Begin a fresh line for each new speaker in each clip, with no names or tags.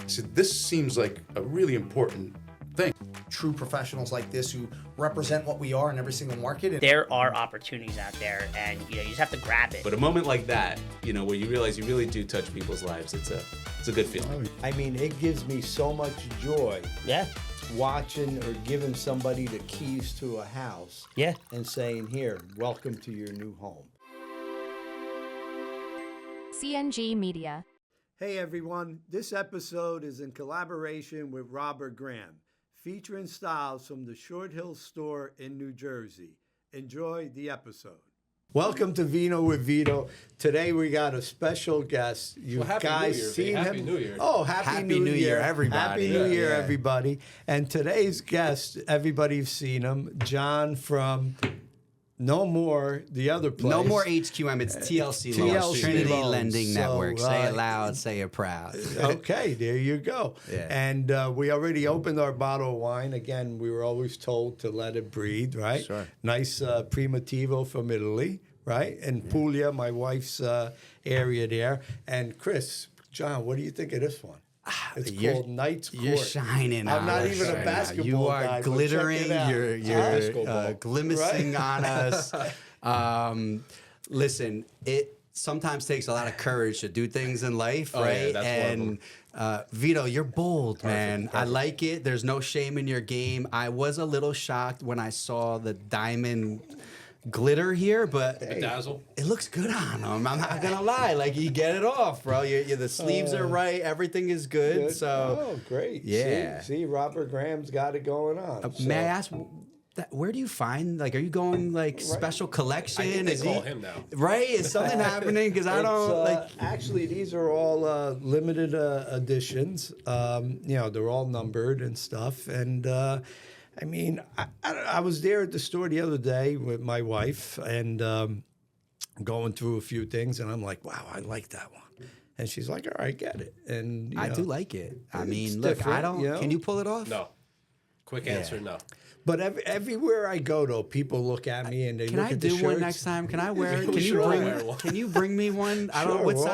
I said, this seems like a really important thing.
True professionals like this who represent what we are in every single market.
There are opportunities out there, and you just have to grab it.
But a moment like that, where you realize you really do touch people's lives, it's a good feeling.
I mean, it gives me so much joy.
Yeah.
Watching or giving somebody the keys to a house.
Yeah.
And saying, here, welcome to your new home.
CNG Media.
Hey everyone, this episode is in collaboration with Robert Graham, featuring styles from the Short Hill store in New Jersey. Enjoy the episode. Welcome to Vino with Vito. Today we got a special guest. You guys seen him?
Happy New Year.
Oh, Happy New Year,
everybody.
Happy New Year, everybody. And today's guest, everybody's seen him, John from No More, the other place.
No More HQM, it's TLC Loans, Trinity
Loans.
Lending
So,
Network. Say it loud, say it proud.
Okay, there you go.
Yeah.
And we already opened our bottle of wine. Again, we were always told to let it breathe, right?
Sure.
Nice Primitivo from Italy, right? And Puglia, my wife's area there. And Chris, John, what do you think of this one? It's called Knight's Court.
You're shining.
I'm not
on
even
us
a
right
basketball
now. You are
guy, but check
glittering.
it out.
You're glimacing on us. Listen, it sometimes takes a lot of courage to do things in life, right?
Yeah, that's one of them.
Vito, you're bold, man. I like it. There's no shame in your game. I was a little shocked when I saw the diamond glitter here, but
Bedazzle.
it looks good on him. I'm not gonna lie. Like, you get it off, bro. The sleeves are right. Everything is good. So,
oh, great.
Yeah.
See, Robert Graham's got it going on.
may I ask, where do you find, like, are you going, like, special collection?
I think they call him now.
Right? Is something happening? Because I don't,
Actually, these are all limited editions. They're all numbered and stuff. And I mean, I was there at the store the other day with my wife and going through a few things, and I'm like, wow, I like that one. And she's like, all right, get it. And
I do like it. I mean,
it's
look, I
different,
don't, can you pull it off?
No. Quick answer, no.
But everywhere I go, though, people look at me and they
Can
look
I
at the
do
shirts.
one next time? Can I wear it? Can
Sure.
Can you bring me one? I don't know
Sure,
what
we'll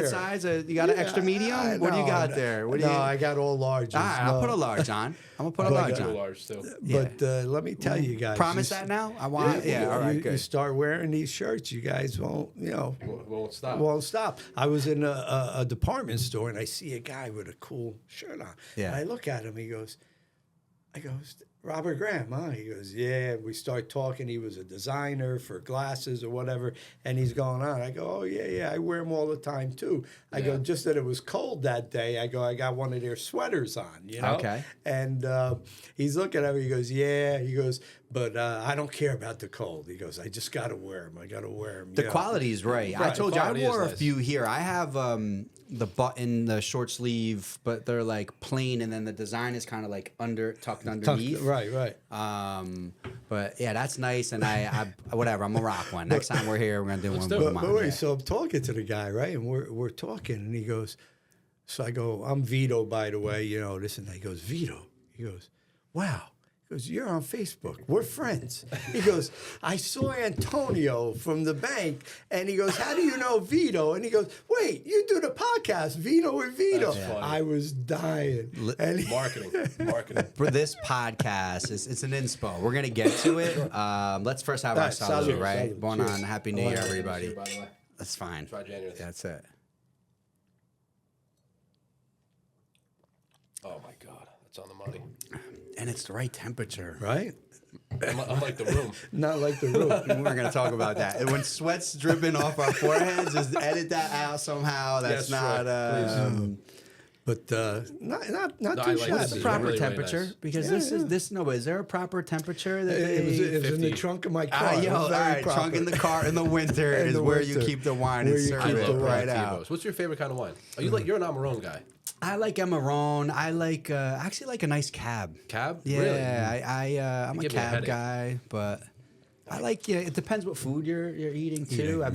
size.
wear
You got an extra medium? What do you got there? What do you?
I got all larges.
All right, I'll put a large on. I'm gonna put a large on.
Large still.
But let me tell you guys.
Promise that now? I want. Yeah. All right.
You
Good.
start wearing these shirts, you guys won't
Won't stop.
I was in a department store and I see a guy with a cool shirt on.
Yeah.
And I look at him. I go, Robert Graham, huh? He goes, yeah. We start talking. He was a designer for glasses or whatever. And he's going on. I go, oh, yeah. I wear them all the time, too. I go, just that it was cold that day. I go, I got one of their sweaters on,
Okay.
And he's looking at me. He goes, yeah. He goes, but I don't care about the cold. He goes, I just got to wear them. I got to wear them.
The quality is right. I told you I
Quality is
wore a
nice.
few here. I have the button, the short sleeve, but they're like plain, and then the design is kind of like tucked underneath.
Right.
But yeah, that's nice. And I whatever. I'm gonna rock one. Next time we're here, we're gonna do one.
do it.
with
But
mine,
wait,
yeah.
so I'm talking to the guy, right? And we're talking, and he goes, so I go, I'm Vito, by the way, this, and he goes, Vito. He goes, wow. He goes, you're on Facebook. We're friends. He goes, I saw Antonio from the bank, and he goes, how do you know Vito? And he goes, wait, you do the podcast, Vino with Vito.
That's funny.
I was dying. And
Marketing.
For this podcast, it's an inspo. We're gonna get to it. Let's first have our salute,
salute,
right?
salute.
Born on Happy New Year,
Cheers.
everybody.
By the way.
That's fine.
Try January.
Yeah, that's it.
Oh my God, that's on the money.
And it's the right temperature.
right?
I'm like the room.
Not like the room.
We're gonna talk about that. And when sweat's dripping off our foreheads, just edit that out somehow. That's
Yes,
not.
right.
But not
No,
too
I like
shabby.
What's the
It's
proper
really, really
temperature?
nice.
Because this. No, but is there a proper temperature that
It was
they?
in the
50.
trunk of my car.
All
It was very
right,
proper.
trunk in the car in the winter
In
is
the
where you
winter.
keep the wine
Where
and
you
serve
keep
it
the
right
wine.
out.
What's your favorite kind of wine? Are you you're an Amarone guy?
I like Amarone. I like actually like a nice cab.
Cab?
Yeah,
Really?
I'm a
give me a
cab
headache.
guy, but I like. Yeah, it depends what food you're eating too. I've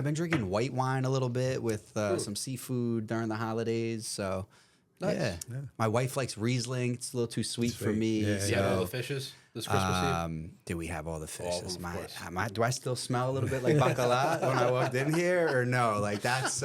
been drinking white wine a little bit with some seafood during the holidays. So
Nice.
yeah. My wife likes Riesling. It's a little too sweet for me.
Yeah,
so.
Yeah, all the fishes. This Christmas Eve?
Do we have all the fish?
All of
That's
them, of course.
do I still smell a little bit like bacala when I walked in here, or no? Like that's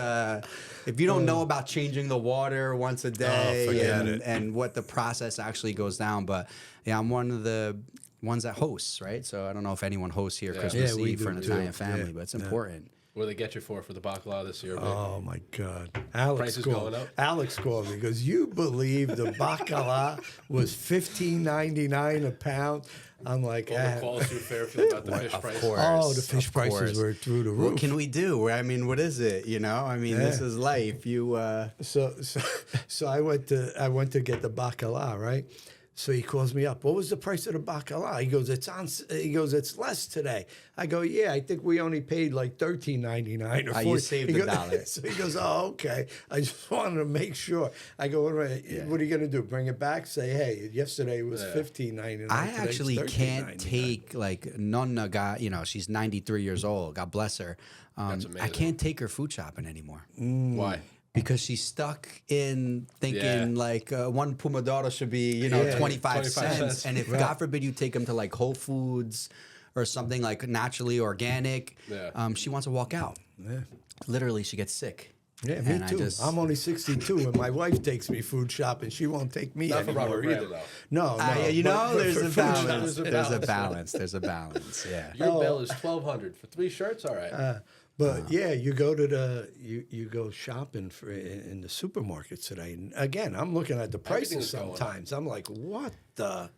if you don't know about changing the water once a day
forget it.
and what the process actually goes down. But yeah, I'm one of the ones that hosts, right? So I don't know if anyone hosts here Christmas
Yeah, we
Eve for an
do too.
Italian family,
Yeah.
but it's important.
What do they get you for the bacalao this year?
Oh my God! Alex
Prices
called.
going up?
Alex called me because you believe the bacala was $15.99 a pound. I'm like,
All the calls through Fairfield about the fish
Of
prices.
course.
oh, the fish
Of
prices
course.
were through the
What
roof.
can we do? I mean, what is it? You know, I mean, this
Yeah.
is life. You
So I went to get the bacala, right? So he calls me up. What was the price of the bacala? He goes, it's less today. I go, yeah, I think we only paid like $13.99 or $14.
You saved
He
a
goes-
dollar.
So he goes, oh, okay. I just wanted to make sure. I go, what are you going to do? Bring it back? Say, hey, yesterday it was $15.99.
I
today it's
actually can't
$13.99.
take like Nonna got, she's 93 years old. God bless her.
That's
I
amazing.
can't take her food shopping anymore
Why?
because she's stuck in thinking
Yeah.
like one pomodoro should be,
Yeah,
25
25
cents.
cents.
And if God forbid you take them to like Whole Foods or something like naturally organic,
Yeah.
she wants to walk out.
Yeah.
Literally, she gets sick.
Yeah, me
And I
too.
just-
I'm only 62, and my wife takes me food shopping. She won't take me
Not for
anymore
Robert
either.
Graham, though.
No, no.
You know,
but
there's
for
a
food
balance.
shopping-
There's a balance. There's a balance. Yeah.
Your bill is $1,200 for 3 shirts. All right.
But yeah, you go to you go shopping in the supermarkets today. And again, I'm looking at the prices
Everything's going up.
sometimes. I'm like, what the?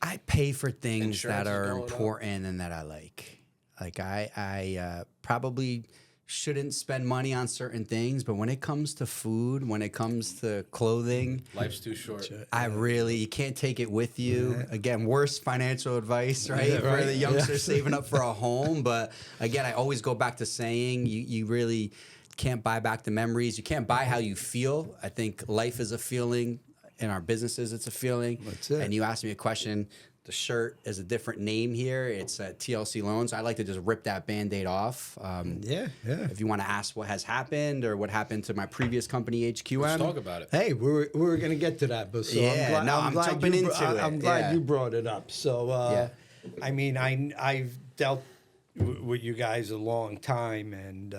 I pay for things
Insurance
that
is
are
going up.
important and that I like. Like I probably shouldn't spend money on certain things, but when it comes to food, when it comes to clothing,
Life's too short.
you can't take it with you. Again, worst financial advice, right?
Yeah,
For
right.
the youngsters saving up for a home. But again, I always go back to saying you really can't buy back the memories. You can't buy how you feel. I think life is a feeling. In our businesses, it's a feeling.
That's it.
And you asked me a question. The shirt is a different name here. It's TLC Loans. I like to just rip that Band-Aid off.
Yeah.
If you want to ask what has happened or what happened to my previous company, HQM.
Let's talk about it.
Hey, we were going to get to that, but so
Yeah, I'm
glad
jumping
you
into it.
I'm glad
Yeah.
you brought it up. So,
Yeah.
I mean, I've dealt with you guys a long time, and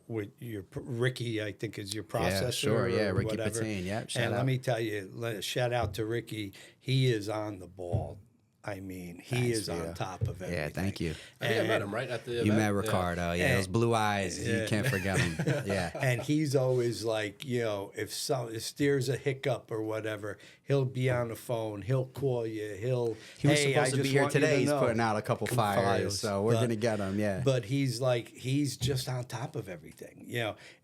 with your Ricky, I think is your processor.
sure, yeah,
or
Ricky
whatever.
Patain, yeah, shout
And let
out.
me tell you, shout out to Ricky. He is on the ball. I mean, he
Thanks,
is on
Vito.
top of everything.
Yeah, thank you.
I think I met him right at the
You
event.
met Ricardo. Yeah, those blue eyes. You can't forget them. Yeah.
And he's always like, if there's a hiccup or whatever, he'll be on the phone. He'll call you.
He was
"Hey, I
supposed to be
just
here
want you
today.
to
He's
know."
putting out a couple fires, so we're
But-
gonna get him. Yeah.
But he's just on top of everything.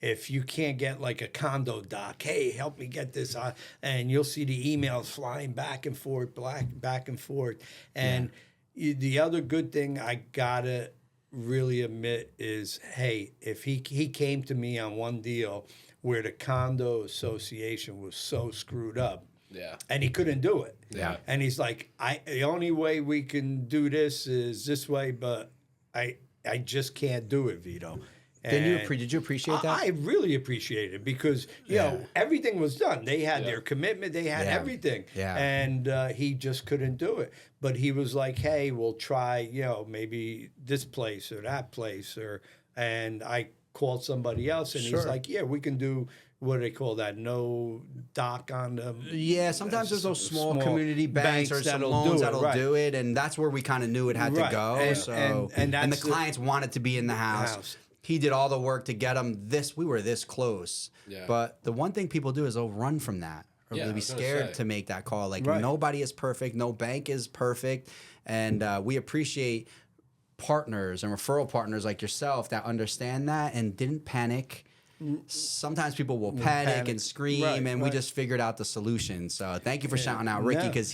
If you can't get like a condo doc, hey, help me get this on, and you'll see the emails flying back and forth, back and forth. And the other good thing I gotta really admit is, hey, if he came to me on one deal where the condo association was so screwed up.
Yeah.
And he couldn't do it.
Yeah.
And he's like, the only way we can do this is this way, but I just can't do it, Vito.
Did you appreciate that?
I really appreciate it because everything was done. They had their commitment. They had
Yeah.
everything.
Yeah.
And he just couldn't do it. But he was like, "Hey, we'll try. Maybe this place or that place." And I called somebody else, and he's like, "Yeah, we can do." What do they call that? No doc on them.
Yeah, sometimes there's those small community banks or some
that'll
loans
do it,
that'll
right.
do it, and that's where we kind of knew it had to
Right.
go.
And
And the
that's
clients wanted to be in the house. He did all the work to get them this. We were this close.
Yeah.
But the one thing people do is they'll run from that. Or
Yeah,
they'll
I
be
was gonna
scared
say.
to make that call. Like
Right.
nobody is perfect. No bank is perfect. And we appreciate partners and referral partners like yourself that understand that and didn't panic. Sometimes people will panic and scream,
Right,
and we
right.
just figured out the solution. So thank you for shouting out Ricky
Yeah.
because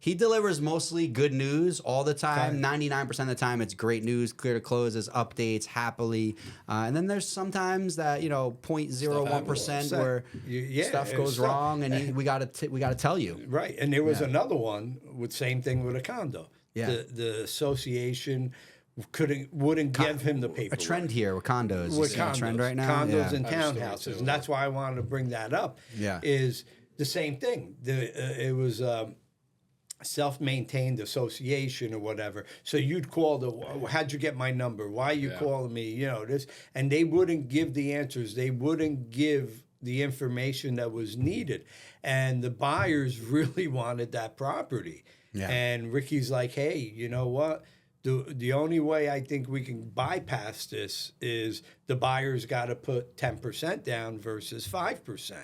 he delivers mostly good news all the time. 99% of the time, it's great news, clear to closes, updates, happily. And then there's sometimes that 0.01% where stuff
it's
goes
stuff.
wrong, and we gotta tell you.
Right, and there was another one with same thing with a condo.
Yeah.
The association wouldn't give him the
A
paperwork.
trend here with condos. You
With
see a trend
condos,
right now.
condos
Yeah.
and
I understand it
townhouses,
too.
and that's why I wanted to bring that up.
Yeah.
Is the same thing. It was self-maintained association or whatever. So you'd call how'd you get my number? Why are you calling me? You know, this, and they wouldn't give the answers. They wouldn't give the information that was needed. And the buyers really wanted that property.
Yeah.
And Ricky's like, hey, you know what? The only way I think we can bypass this is the buyer's got to put 10% down versus 5%.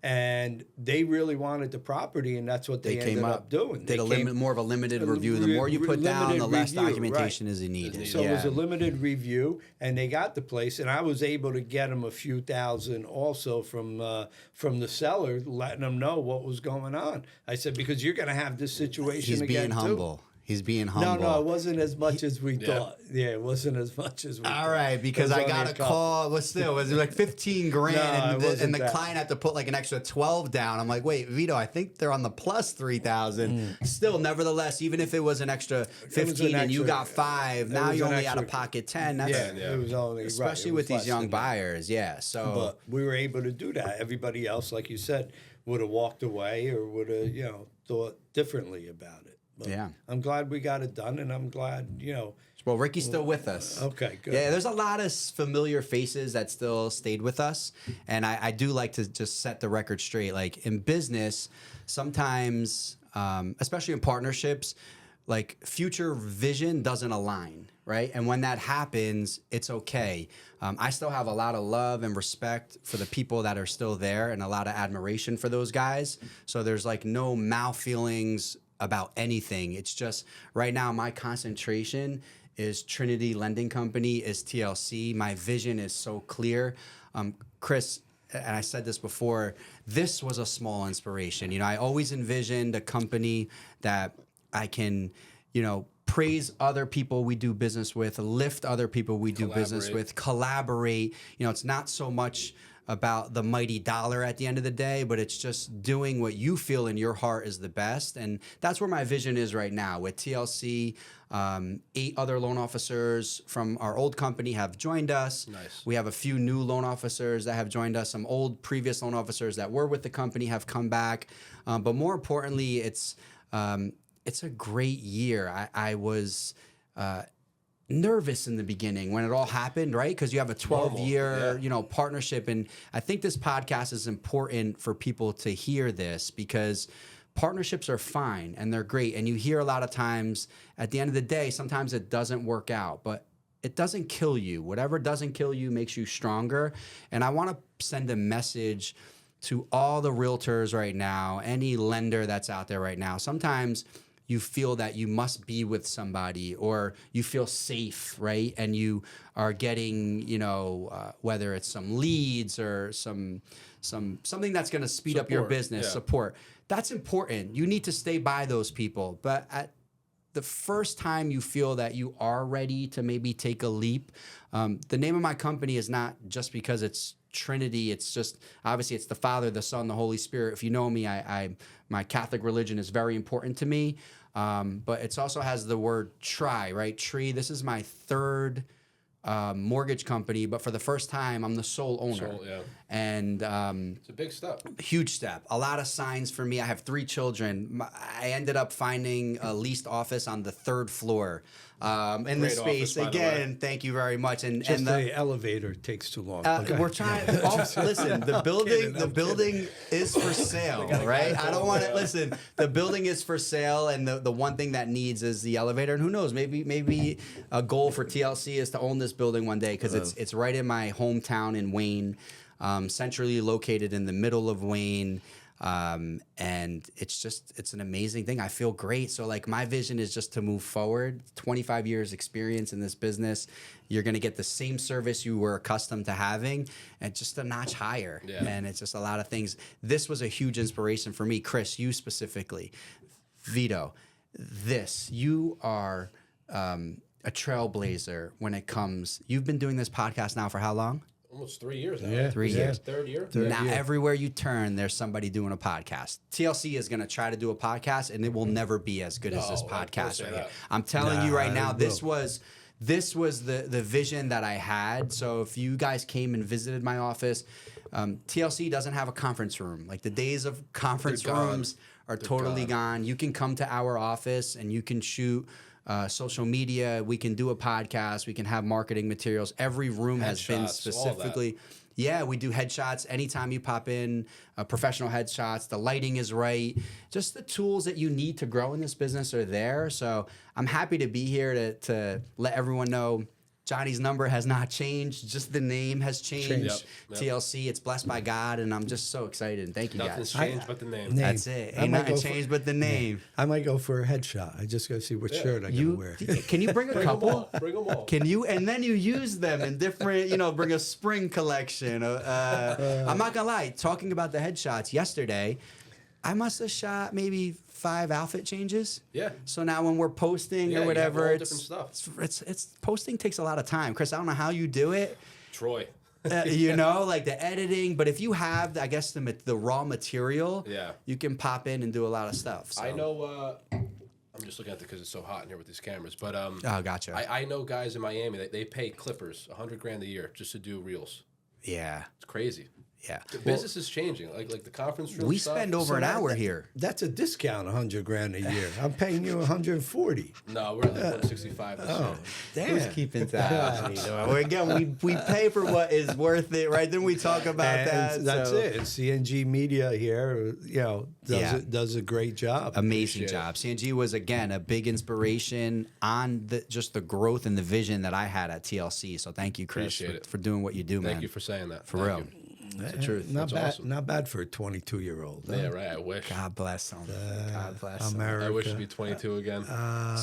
And they really wanted the property, and that's what they ended up doing.
Did more of a limited review. The more you put down, the less documentation is needed.
So it was a limited review, and they got the place, and I was able to get them a few thousand also from the seller, letting them know what was going on. I said, because you're going to have this situation
He's
again
being humble.
too.
He's being humble.
No, it wasn't as much as we thought. Yeah, it wasn't as much as we thought.
All right, because I got a call. But still, it was like 15 grand, and the client had to put like an extra 12 down. I'm like, wait, Vito, I think they're on the plus 3,000. Still, nevertheless, even if it was an extra 15 and you got 5, now you're only out of pocket 10. That's,
it was only
especially with these young buyers. Yeah, so
but we were able to do that. Everybody else, like you said, would have walked away or would have thought differently about it. But I'm glad we got it done, and I'm glad,
Well, Ricky's still with us.
Okay, good.
Yeah, there's a lot of familiar faces that still stayed with us. And I do like to just set the record straight. Like in business, sometimes, especially in partnerships, like future vision doesn't align, right? And when that happens, it's okay. I still have a lot of love and respect for the people that are still there and a lot of admiration for those guys. So there's like no mal feelings about anything. It's just right now my concentration is Trinity Lending Company, is TLC. My vision is so clear. Chris, and I said this before, this was a small inspiration. I always envisioned a company that I can, praise other people we do business with, lift other people we do business with, collaborate. It's not so much about the mighty dollar at the end of the day, but it's just doing what you feel in your heart is the best. And that's where my vision is right now with TLC. 8 other loan officers from our old company have joined us.
Nice.
We have a few new loan officers that have joined us. Some old previous loan officers that were with the company have come back. But more importantly, it's a great year. I was nervous in the beginning when it all happened, right? Because you have a 12-year, partnership, and I think this podcast is important for people to hear this because partnerships are fine and they're great, and you hear a lot of times at the end of the day, sometimes it doesn't work out, but it doesn't kill you. Whatever doesn't kill you makes you stronger, and I want to send a message to all the realtors right now, any lender that's out there right now. Sometimes you feel that you must be with somebody or you feel safe, right? And you are getting, whether it's some leads or something that's going to speed up your business, support. That's important. You need to stay by those people. But at the first time you feel that you are ready to maybe take a leap, the name of my company is not just because it's Trinity. It's just, obviously it's the Father, the Son, the Holy Spirit. If you know me, my Catholic religion is very important to me. But it also has the word tri, right? Tree. This is my 3rd mortgage company, but for the first time, I'm the sole owner. And
it's a big step.
Huge step. A lot of signs for me. I have 3 children. I ended up finding a leased office on the 3rd floor in this space. Again, thank you very much. And
the elevator takes too long.
We're trying. Listen, the building is for sale, right? I don't want to listen. The building is for sale, and the one thing that needs is the elevator. And who knows? Maybe a goal for TLC is to own this building one day because it's right in my hometown in Wayne. Centrally located in the middle of Wayne. And it's an amazing thing. I feel great. So like my vision is just to move forward. 25 years experience in this business. You're going to get the same service you were accustomed to having and just a notch higher. Yeah. And it's just a lot of things. This was a huge inspiration for me. Chris, you specifically. Vito, you are a trailblazer when it comes. You've been doing this podcast now for how long?
Almost 3 years now.
Yeah,
3 years.
3rd year.
Now, everywhere you turn, there's somebody doing a podcast. TLC is going to try to do a podcast, and it will never be as good as this podcast right here. I'm telling you right now, this this was the vision that I had. So if you guys came and visited my office, TLC doesn't have a conference room. Like the days of conference
They're gone.
rooms are totally gone. You can come to our office and you can shoot social media. We can do a podcast. We can have marketing materials. Every room has been
Headshots, all that.
specifically. Yeah, we do headshots anytime you pop in, professional headshots. The lighting is right. Just the tools that you need to grow in this business are there. So I'm happy to be here to let everyone know Johnny's number has not changed. Just the name has changed.
Yep.
TLC, it's blessed by God, and I'm just so excited. And thank you
Nothing's
guys.
changed but the name.
Name.
That's it.
I
Ain't
might
nothing
go for-
changed but the name.
I might go for a headshot. I just got to see what shirt I gotta
You
wear.
can you bring a couple?
Bring them all.
Can you and then you use them in different, bring a spring collection. I'm not gonna lie, talking about the headshots yesterday, I must have shot maybe 5 outfit changes.
Yeah.
So now when we're posting
Yeah,
or
you have
whatever,
all
it's
different stuff.
it's posting takes a lot of time. Chris, I don't know how you do it.
Troy.
Like the editing, but if you have, I guess the raw material,
Yeah.
you can pop in and do a lot of stuff. So.
I know. I'm just looking at it because it's so hot in here with these cameras. But
Oh, gotcha.
I know guys in Miami that they pay clippers $100,000 a year just to do reels.
Yeah.
It's crazy.
Yeah.
The business is changing. Like the conference room.
We
stuff.
spend over an hour here.
That's a discount, $100,000 a year. I'm paying you 140.
No, we're at like 165 this year.
Damn.
Who's keeping tabs? Again, we pay for what is worth it, right? Then we talk about
And
that.
that's
so-
it. And CNG Media here, does a great job.
Amazing
Appreciate
job. CNG was again a big inspiration on just the growth and the vision that I had at TLC. So thank you, Chris,
Appreciate it.
for doing what you do, man.
Thank you for saying that.
For
Thank
real.
you. It's the truth.
Not
That's
bad.
awesome.
Not bad for a 22-year-old.
Yeah, right. I wish.
God bless him. God bless him.
America.
I wish to be 22 again.
So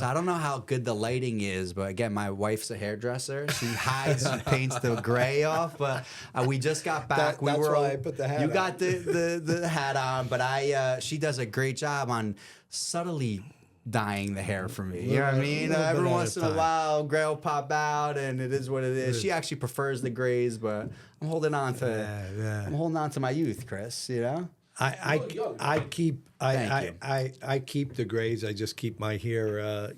I don't know how good the lighting is, but again, my wife's a hairdresser. She hides and paints the gray off. But we just got back.
That's why I put the hat
You
on.
got the hat on, but she does a great job on subtly dyeing the hair for me. You know what I mean?
little bit
Every
at
once
a
in a
time.
while, gray will pop out, and it is what it is. She actually prefers the grays, but I'm holding on to
Yeah.
I'm holding on to my youth, Chris. You know?
I keep
Thank
I keep the grays. I just keep my hair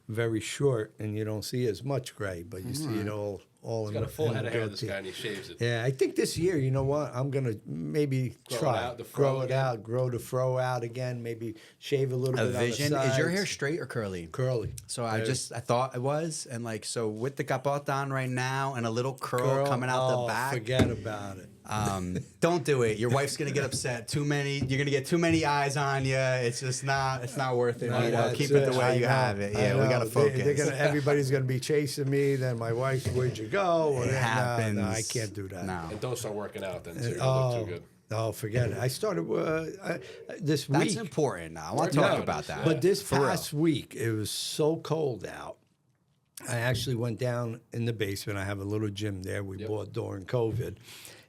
very short, and you don't see as much gray, but you see it all
He's
in
got a full
in
head
the
of hair, this
goatee.
guy, and he shaves it.
Yeah, I think this year, you know what? I'm gonna maybe
Grow it
try
out, the fro
grow it
again?
out, grow the fro out again. Maybe shave a little
A
bit.
vision.
On the
Is your
sides.
hair straight or curly?
curly?
So I thought it was, and so with the capote on right now and a little curl coming out the back.
Forget about it.
Don't do it. Your wife's gonna get upset. You're gonna get too many eyes on you. It's just not. It's not worth it. Vito.
That's
Keep it the way
I
you
know,
have it.
I
Yeah, we
know.
gotta focus.
Everybody's gonna be chasing me. Then my wife's, where'd you go?
It happens.
No, I can't do that.
No.
And don't start working out then, so you don't look too good.
Oh, forget it. I started this
That's
week.
important. Now I want to
Working
talk
out
about
is-
that.
yeah.
But this
For real.
past week, it was so cold out. I actually went down in the basement. I have a little gym there we bought during COVID.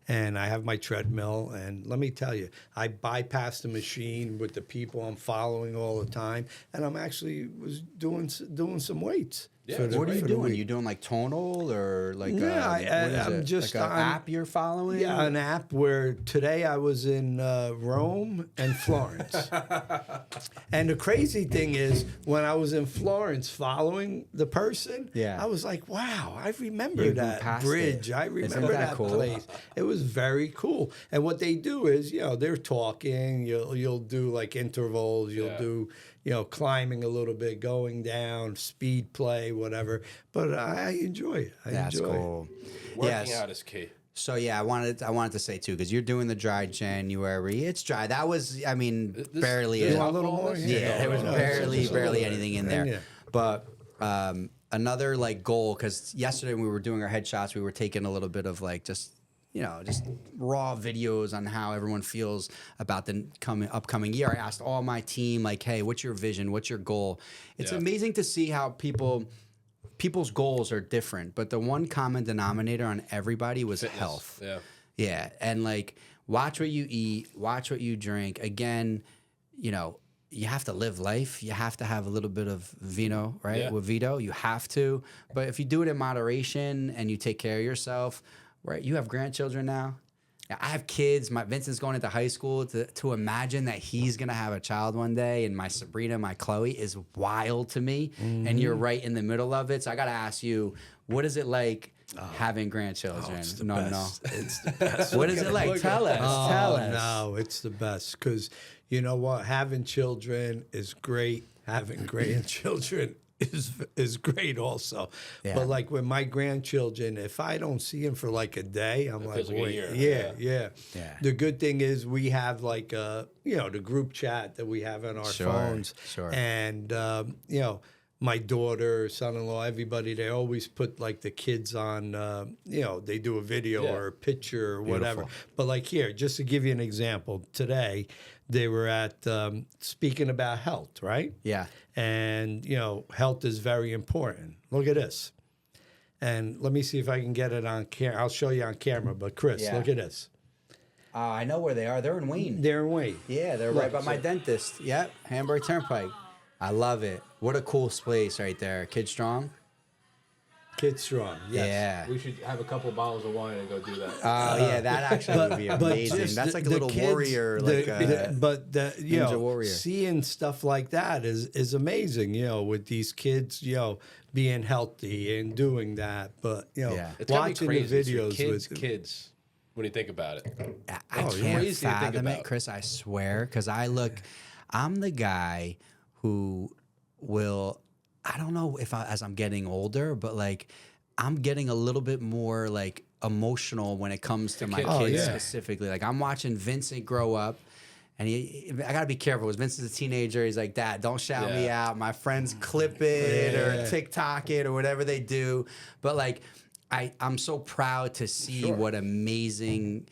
And I have my treadmill. And let me tell you, I bypassed the machine with the people I'm following all the time. And I'm actually was doing some weights.
Yeah,
for the-
What are you
for the
doing?
week.
You doing like tonal or like?
No,
what is
I'm
it?
just
like an
on-
app you're following.
Yeah, an app where today I was in Rome and Florence. And the crazy thing is, when I was in Florence following the person,
Yeah.
I was like, wow, I remember
You grew
that
past
bridge.
it.
I
Isn't
remember
that
that
cool?
place. It was very cool. And what they do is, they're talking. You'll do like intervals. You'll
Yeah.
do, climbing a little bit, going down, speed play, whatever. But I enjoy it.
That's
enjoy it.
cool.
Working
Yes.
out is key.
So yeah, I wanted to say too, because you're doing the dry January. It's dry. That was, barely.
This
a-
want a little more?
Yeah, there was
No,
barely
just a little bit.
anything in there.
Yeah.
But another goal, because yesterday when we were doing our headshots, we were taking a little bit of just raw videos on how everyone feels about the upcoming year. I asked all my team, hey, what's your vision? What's your goal? It's
Yeah.
amazing to see how people's goals are different, but the one common denominator on everybody was
Fitness.
health.
Yeah.
Yeah, and watch what you eat, watch what you drink. Again, you have to live life. You have to have a little bit of vino, right?
Yeah.
With Vito, you have to. But if you do it in moderation and you take care of yourself, right? You have grandchildren now. I have kids. My Vincent's going into high school. To imagine that he's gonna have a child one day, and my Sabrina, my Chloe, is wild to me. And you're right in the middle of it. So I gotta ask you, what is it like having grandchildren?
It's the
no,
best. It's the best.
What is it like? Tell us. Tell us.
No, it's the best because you know what? Having children is great. Having grandchildren is great also.
Yeah.
But like with my grandchildren, if I don't see them for like a day, I'm like,
feels like a
wait,
year.
yeah. The good thing is we have like the group chat that we have on our phones.
Sure.
And my daughter, son-in-law, everybody, they always put like the kids on, they do a video or a picture or whatever.
Beautiful.
But like here, just to give you an example, today they were at speaking about health, right?
Yeah.
And, health is very important. Look at this. And let me see if I can get it on camera. I'll show you on camera. But Chris,
Yeah.
look at this.
I know where they are. They're in Wayne.
They're in Wayne.
Yeah, they're right by my dentist. Yep, Hamburg Turnpike. I love it. What a cool place right there. Kid Strong.
Kid Strong. Yes.
Yeah.
We should have a couple bottles of wine and go do that.
Oh yeah, that actually would be amazing.
just
That's like a
the
little
kids,
warrior, like Ninja Warrior.
seeing stuff like that is amazing. With these kids, being healthy and doing that. But
Yeah.
It's gotta be
watching
crazy.
the
It's your
videos
kids,
with
kids. When you think about it,
I can't
Crazy to think
fathom it,
about.
Chris. I swear, because I'm the guy who will. I don't know if as I'm getting older, but like I'm getting a little bit more like emotional when it comes to my kids specifically. Like I'm watching Vincent grow up. And I gotta be careful because Vincent's a teenager. He's like, Dad, don't shout me out. My friends clip it or TikTok it or whatever they do. But like, I'm so proud to see what amazing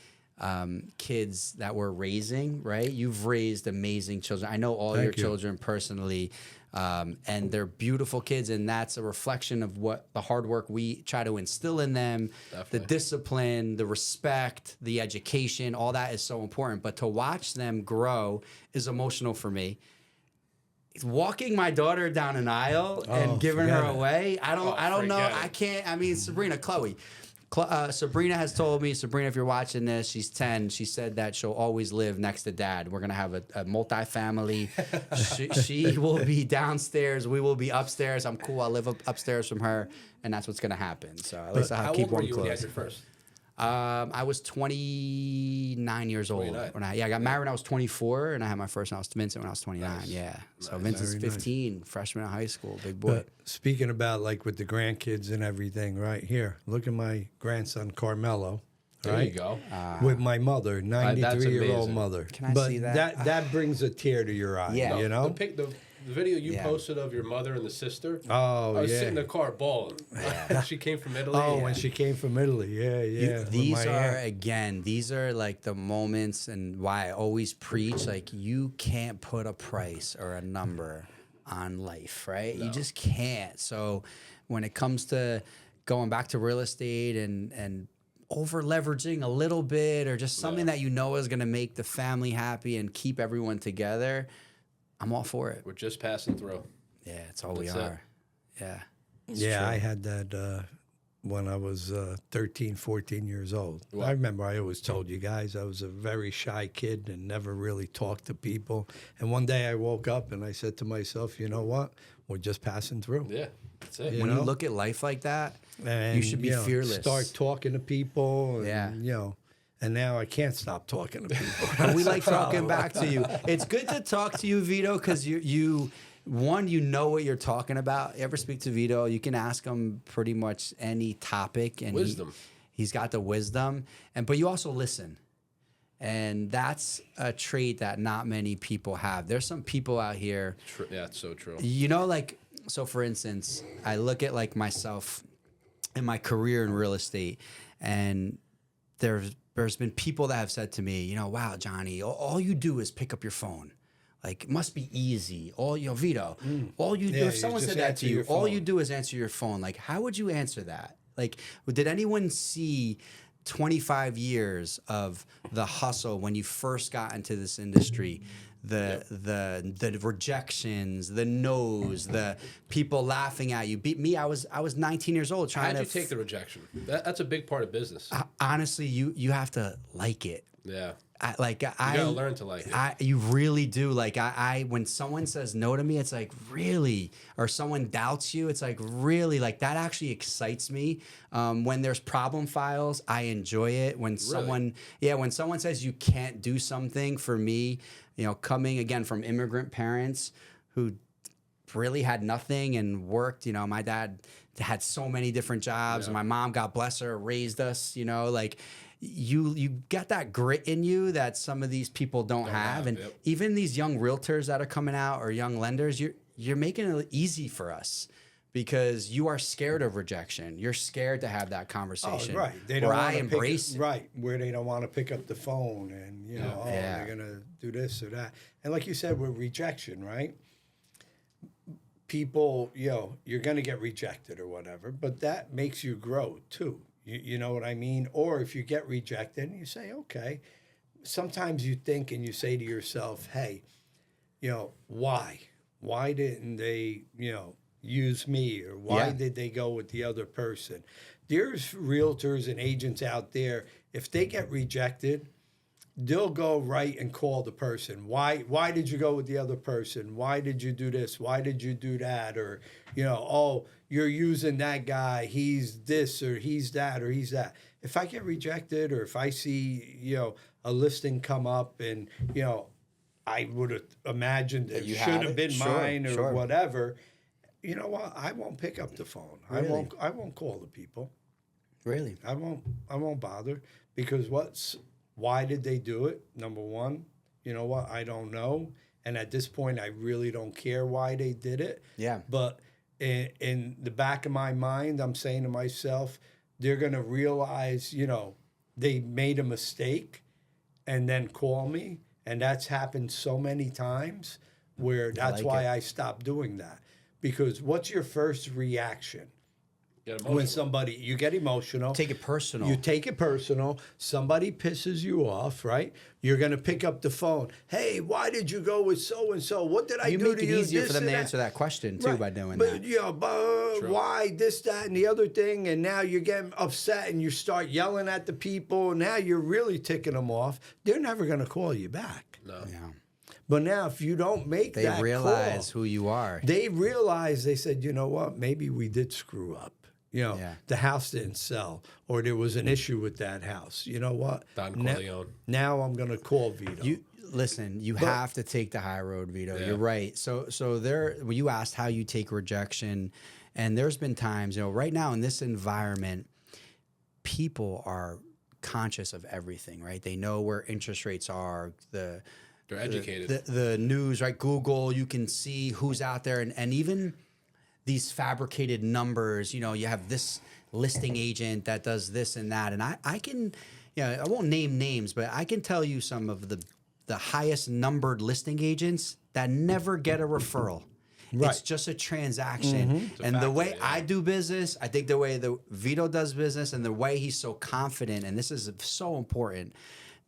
kids that we're raising. Right? You've raised amazing children. I know all your children personally. And they're beautiful kids, and that's a reflection of what the hard work we try to instill in them, the discipline, the respect, the education, all that is so important. But to watch them grow is emotional for me. Walking my daughter down an aisle and giving her away, I don't know. I can't. I mean, Sabrina, Chloe. Sabrina has told me, Sabrina, if you're watching this, she's 10. She said that she'll always live next to Dad. We're going to have a multi-family. she will be downstairs. We will be upstairs. I'm cool. I'll live upstairs from her, and that's what's going to happen. So at least I'll
how
keep
old were
one
you when you had
close.
your first?
I was 29 years old.
29.
I got married when I was 24, and I had my first Vincent when I was 29. Yeah. So Vincent's 15, freshman in high school, big boy.
But speaking about like with the grandkids and everything, right here, look at my grandson Carmelo.
There
right?
you go.
With my mother, 93-year-old
amazing.
mother.
Can I
but
see that?
that brings a tear to your eye.
Yeah.
You know.
The video you
Yeah.
posted of your mother and the sister.
Oh,
I was
yeah.
sitting in the car bawling. She came from Italy.
Oh, when she came from Italy, yeah. with
These
my
are
aunt.
these are like the moments, and why I always preach like you can't put a price or a number on life, right? You just can't. So when it comes to going back to real estate and over leveraging a little bit, or just something that you know is going to make the family happy and keep everyone together, I'm all for it.
We're just passing through.
Yeah, it's all we
That's it.
are. Yeah.
Yeah, I had that when I was 13, 14 years old.
What?
I remember I always told you guys I was a very shy kid and never really talked to people. And one day I woke up and I said to myself, you know what? We're just passing through.
Yeah, that's it.
When
know?
you look at life like that,
And,
you should be fearless.
Start talking to people. And,
Yeah.
And now I can't stop talking to people.
But we like talking back to you. It's good to talk to you, Vito, because you know what you're talking about. You ever speak to Vito, you can ask him pretty much any topic, and
Wisdom.
He's got the wisdom, but you also listen, and that's a trait that not many people have. There's some people out here,
Yeah, it's so true.
so for instance, I look at like myself in my career in real estate, and there's been people that have said to me, wow, Johnny, all you do is pick up your phone. Like, it must be easy. Vito, all you do,
Yeah,
if
you
someone
just
said that
answer
to you,
your
all
phone.
you do is answer your phone. Like, how would you answer that? Like, did anyone see 25 years of the hustle when you first got into this industry, the rejections, the no's, the people laughing at you. Me, I was 19 years old trying
How'd
to
you take the rejection? That's a big part of business.
honestly, you have to like it.
Yeah.
I
You gotta learn to like it.
You really do. Like I when someone says no to me, it's like really, or someone doubts you, it's like really, like that actually excites me. When there's problem files, I enjoy it. When someone says you can't do something, for me, coming again from immigrant parents who really had nothing and worked, my dad had so many different jobs, and my mom, God bless her, raised us, like. You get that grit in you that some of these people don't have. And even these young realtors that are coming out, or young lenders, you're making it easy for us because you are scared of rejection. You're scared to have that conversation.
Oh, right. They don't
where I
wanna
embrace it.
Right, where they don't want to pick up the phone and, they're going to do this or that. And like you said, with rejection, right? People, you're going to get rejected or whatever, but that makes you grow too. You know what I mean? Or if you get rejected and you say, okay, sometimes you think and you say to yourself, hey, why? Why didn't they, use me? Or why did they go with the other person? There's realtors and agents out there, if they get rejected, they'll go right and call the person. Why did you go with the other person? Why did you do this? Why did you do that? Or, oh, you're using that guy. He's this or he's that or he's that. If I get rejected, or if I see, a listing come up and, I would have imagined it should have been mine or whatever, you know what? I won't pick up the phone.
Really?
I won't call the people.
Really?
I won't bother, because why did they do it? Number one, you know what? I don't know. And at this point, I really don't care why they did it.
Yeah.
But in the back of my mind, I'm saying to myself, they're going to realize, they made a mistake and then call me. And that's happened so many times where that's why I stopped doing that. Because what's your first reaction? When you get emotional.
Take it personal.
You take it personal. Somebody pisses you off, right? You're going to pick up the phone. Hey, why did you go with so-and-so? What did I do to you?
You make it easier for them to answer that question, too, by doing that.
But why this, that, and the other thing? And now you're getting upset and you start yelling at the people. Now you're really ticking them off. They're never going to call you back.
No.
Yeah.
But now if you don't make that call.
They realize who you are.
They realize, they said, you know what? Maybe we did screw up. The house didn't sell, or there was an issue with that house. You know what?
Don Corleone.
Now I'm going to call Vito.
You have to take the high road, Vito. Yeah. You're right. So you asked how you take rejection, and there's been times, right now in this environment, people are conscious of everything, right? They know where interest rates are, they're
educated.
The news, right? Google, you can see who's out there, and even these fabricated numbers, you have this listing agent that does this and that. And I can, I won't name names, but I can tell you some of the highest numbered listing agents that never get a referral. Right. It's just a transaction. Mm-hmm. And the way I do business, I think the way the Vito does business, and the way he's so confident, and this is so important,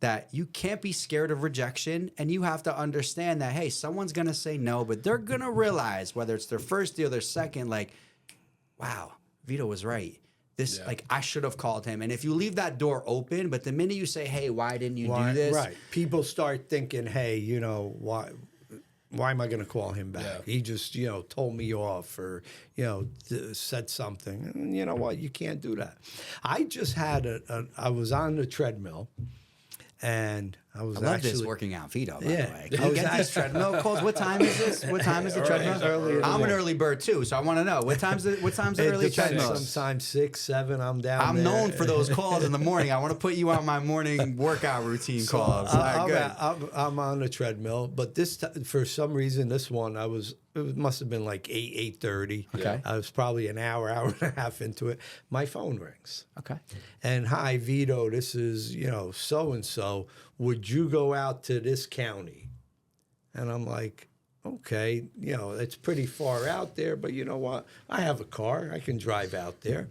that you can't be scared of rejection, and you have to understand that, hey, someone's going to say no, but they're going to realize, whether it's their first deal, their second, like, wow, Vito was right. I should have called him. And if you leave that door open, but the minute you say, hey, why didn't you do this?
Right. People start thinking, hey, why am I going to call him back? Yeah. He just, told me off, or, said something. And you know what? You can't do that. I just had I was on the treadmill. And I love
this working out, Vito, by the way. Can you get these treadmill calls? What time is this? What time is the treadmill? I'm an early bird, too, so I want to know. What time's the early treadmill?
Sometimes 6, 7, I'm down
I'm known for those calls in the morning. I want to put you on my morning workout routine calls.
I'm on the treadmill, but for some reason, this one, it must have been like 8:30.
Okay.
I was probably an hour and a half into it. My phone rings.
Okay.
And hi, Vito, this is, so-and-so. Would you go out to this county? And I'm like, okay, it's pretty far out there, but you know what? I have a car. I can drive out there.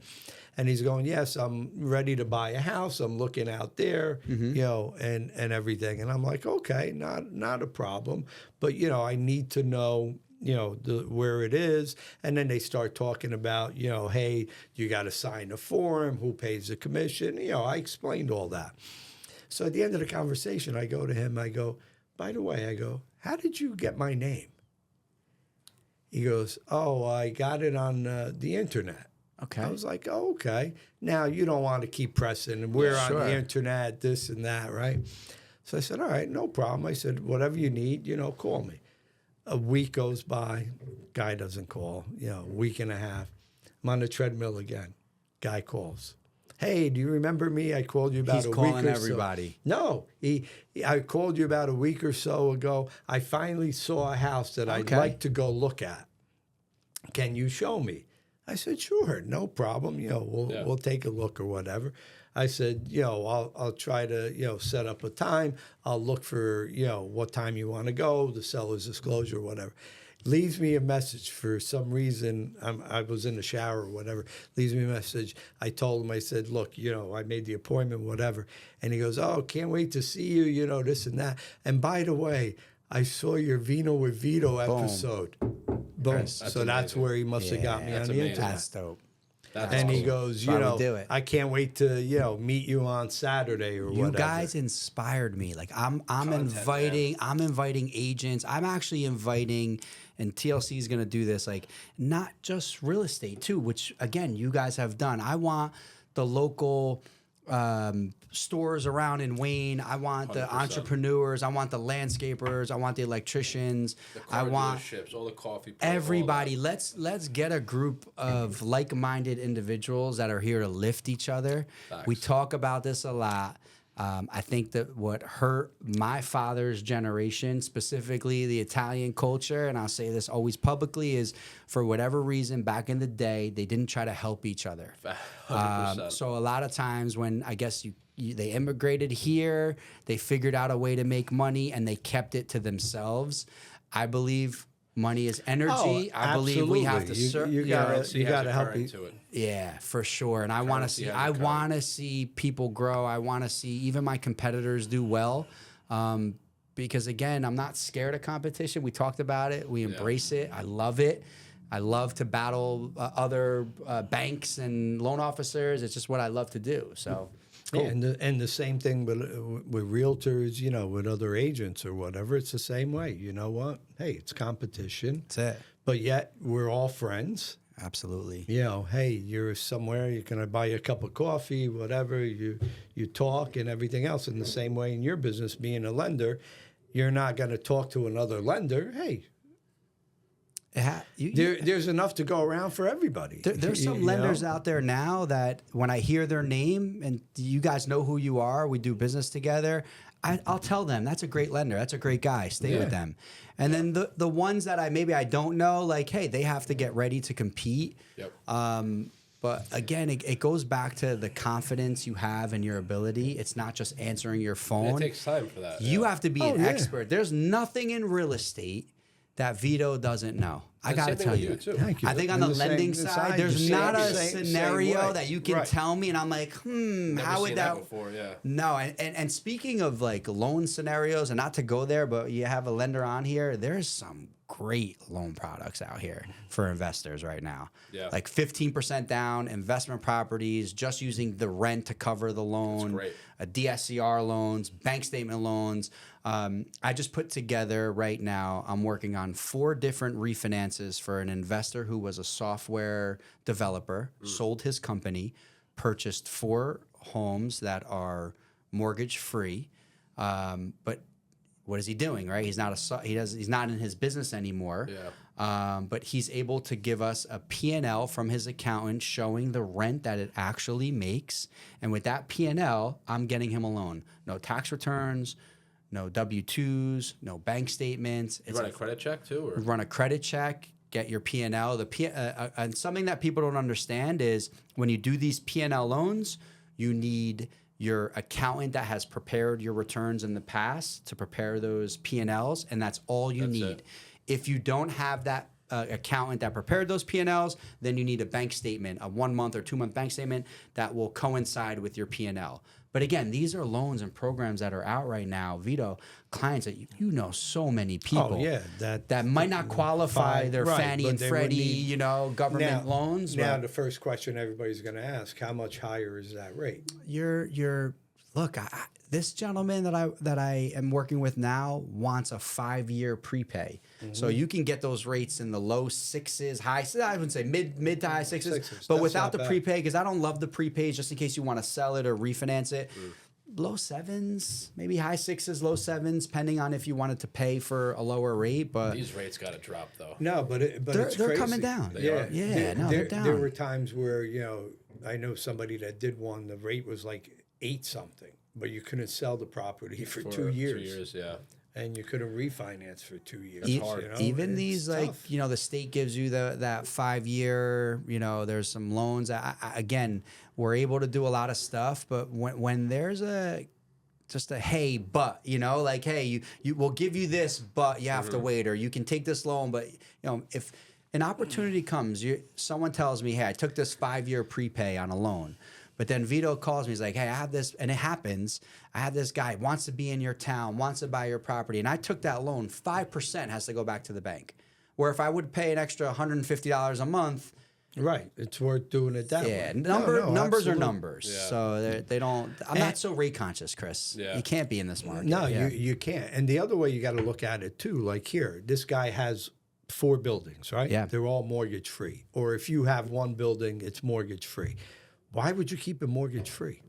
And he's going, yes, I'm ready to buy a house. I'm looking out there, you know, and everything. And I'm like, okay, not a problem. But, you know, I need to know, you know, where it is. And then they start talking about, you know, hey, you got to sign a form, who pays the commission. You know, I explained all that. So at the end of the conversation, I go to him, I go, by the way, I go, how did you get my name? He goes, oh, I got it on the internet.
Okay.
I was like, oh, okay. Now, you don't want to keep pressing. We're on the internet, this and that, right? So I said, all right, no problem. I said, whatever you need, you know, call me. A week goes by. Guy doesn't call. You know, a week and a half. I'm on the treadmill again. Guy calls. Hey, do you remember me? I called you about
He's
a week
calling
or
everybody.
so. No, I called you about a week or so ago. I finally saw a house that I'd like to go look at. Can you show me? I said, sure, no problem. You know, we'll take a look or whatever. I said, you know, I'll try to, you know, set up a time. I'll look for, you know, what time you want to go, the seller's disclosure or whatever. Leaves me a message for some reason. I was in the shower or whatever. Leaves me a message. I told him, I said, look, you know, I made the appointment, whatever. And he goes, oh, can't wait to see you, you know, this and that. And by the way, I saw your Vino with Vito episode. Boom.
That's
So that's where he must have got me on the
amazing.
internet.
That's dope.
And he goes, you
Why
know,
would do it?
I can't wait to, you know, meet you on Saturday or
You
whatever.
guys inspired me. Like I'm inviting agents. I'm actually inviting, and TLC is going to do this, like not just real estate too, which again, you guys have done. I want the local stores around in Wayne. I want the
100%.
entrepreneurs. I want the landscapers. I want the electricians.
The car
I want
dealerships, all the coffee. All that.
everybody. Let's get a group of like-minded individuals that are here to lift each other.
Facts.
We talk about this a lot. I think that what hurt my father's generation, specifically the Italian culture, and I'll say this always publicly, is for whatever reason back in the day, they didn't try to help each other.
100%.
So a lot of times when I guess they immigrated here, they figured out a way to make money and they kept it to themselves. I believe money is energy.
Oh,
I believe we have to
absolutely. You gotta help you.
to it.
yeah, for sure. And I want to see. I want to see people grow. I want to see even my competitors do well. Because again, I'm not scared of competition. We talked about it. We embrace it. I love it. I love to battle other banks and loan officers. It's just what I love to do. So. Cool.
Yeah, and the same thing with realtors, you know, with other agents or whatever. It's the same way. You know what? Hey, it's competition.
That's it.
But yet we're all friends.
Absolutely.
You know, hey, you're somewhere, you can buy you a cup of coffee, whatever, you talk and everything else. In the same way in your business, being a lender, you're not going to talk to another lender. Hey, there's enough to go around for everybody.
There's some lenders out there now that when I hear their name and you guys know who you are, we do business together, I'll tell them that's a great lender. That's a great guy. Stay with them. And then the ones that I don't know, like, hey, they have to get ready to compete.
Yep.
But again, it goes back to the confidence you have in your ability. It's not just answering your phone.
It takes time for that.
You have to be an expert. There's nothing in real estate that Vito doesn't know. I got to tell you.
Thank you.
I think on
And
the lending side, there's not a
same
scenario
way.
that you can tell me, and I'm like, how would
seen
that?
before, yeah.
No, and speaking of like loan scenarios, and not to go there, but you have a lender on here. There's some great loan products out here for investors right now.
Yeah.
Like 15% down, investment properties, just using the rent to cover the loan.
great.
DSCR loans, bank statement loans. I just put together right now, I'm working on 4 different refinances for an investor who was a software developer, sold his company, purchased 4 homes that are mortgage free. But what is he doing, right? He's not in his business anymore.
Yeah.
But he's able to give us a P&L from his accountant showing the rent that it actually makes. And with that P&L, I'm getting him a loan. No tax returns, no W-2s, no bank statements.
You run a credit check too, or
Run a credit check, get your P&L. And something that people don't understand is when you do these P&L loans, you need your accountant that has prepared your returns in the past to prepare those P&Ls, and that's all you need.
it.
If you don't have that accountant that prepared those P&Ls. Then you need a bank statement, a 1 month or 2 month bank statement that will coincide with your P&L. But again, these are loans and programs that are out right now. Vito, clients that you know so many people that might not qualify their Fannie and Freddie, government loans.
Now the first question everybody's going to ask: how much higher is that rate?
Look, this gentleman that I am working with now wants a 5-year prepay, so you can get those rates in the low 6s, I wouldn't say mid to high 6s, but without the prepay, because I don't love the prepays, just in case you want to sell it or refinance it. Low 7s, maybe high 6s, low 7s, depending on if you wanted to pay for a lower rate. But
these rates got to drop though.
No, but
they're coming down.
They're
down.
There were times where I know somebody that did one. The rate was like 8 something, but you couldn't sell the property for 2 years.
2 years, yeah.
And you couldn't refinance for 2 years.
That's hard.
Even these, tough. The state gives you that 5-year. There's some loans. Again, we're able to do a lot of stuff, but when there's just a hey, but hey, you will give you this, but you have to wait, or you can take this loan, but if an opportunity comes, someone tells me, hey, I took this 5-year prepay on a loan. But then Vito calls me. He's like, hey, I have this, and it happens. I have this guy wants to be in your town, wants to buy your property, and I took that loan. 5% has to go back to the bank. Where if I would pay an extra $150 a month,
right, it's worth doing it that way.
Yeah, numbers
absolutely.
are numbers. Yeah. So they don't. I'm not so rate conscious, Chris. Yeah. You can't be in this market.
No, you can't. And the other way you got to look at it too. Like here, this guy has 4 buildings, right?
Yeah,
they're all mortgage free. Or if you have 1 building, it's mortgage free. Why would you keep it mortgage free?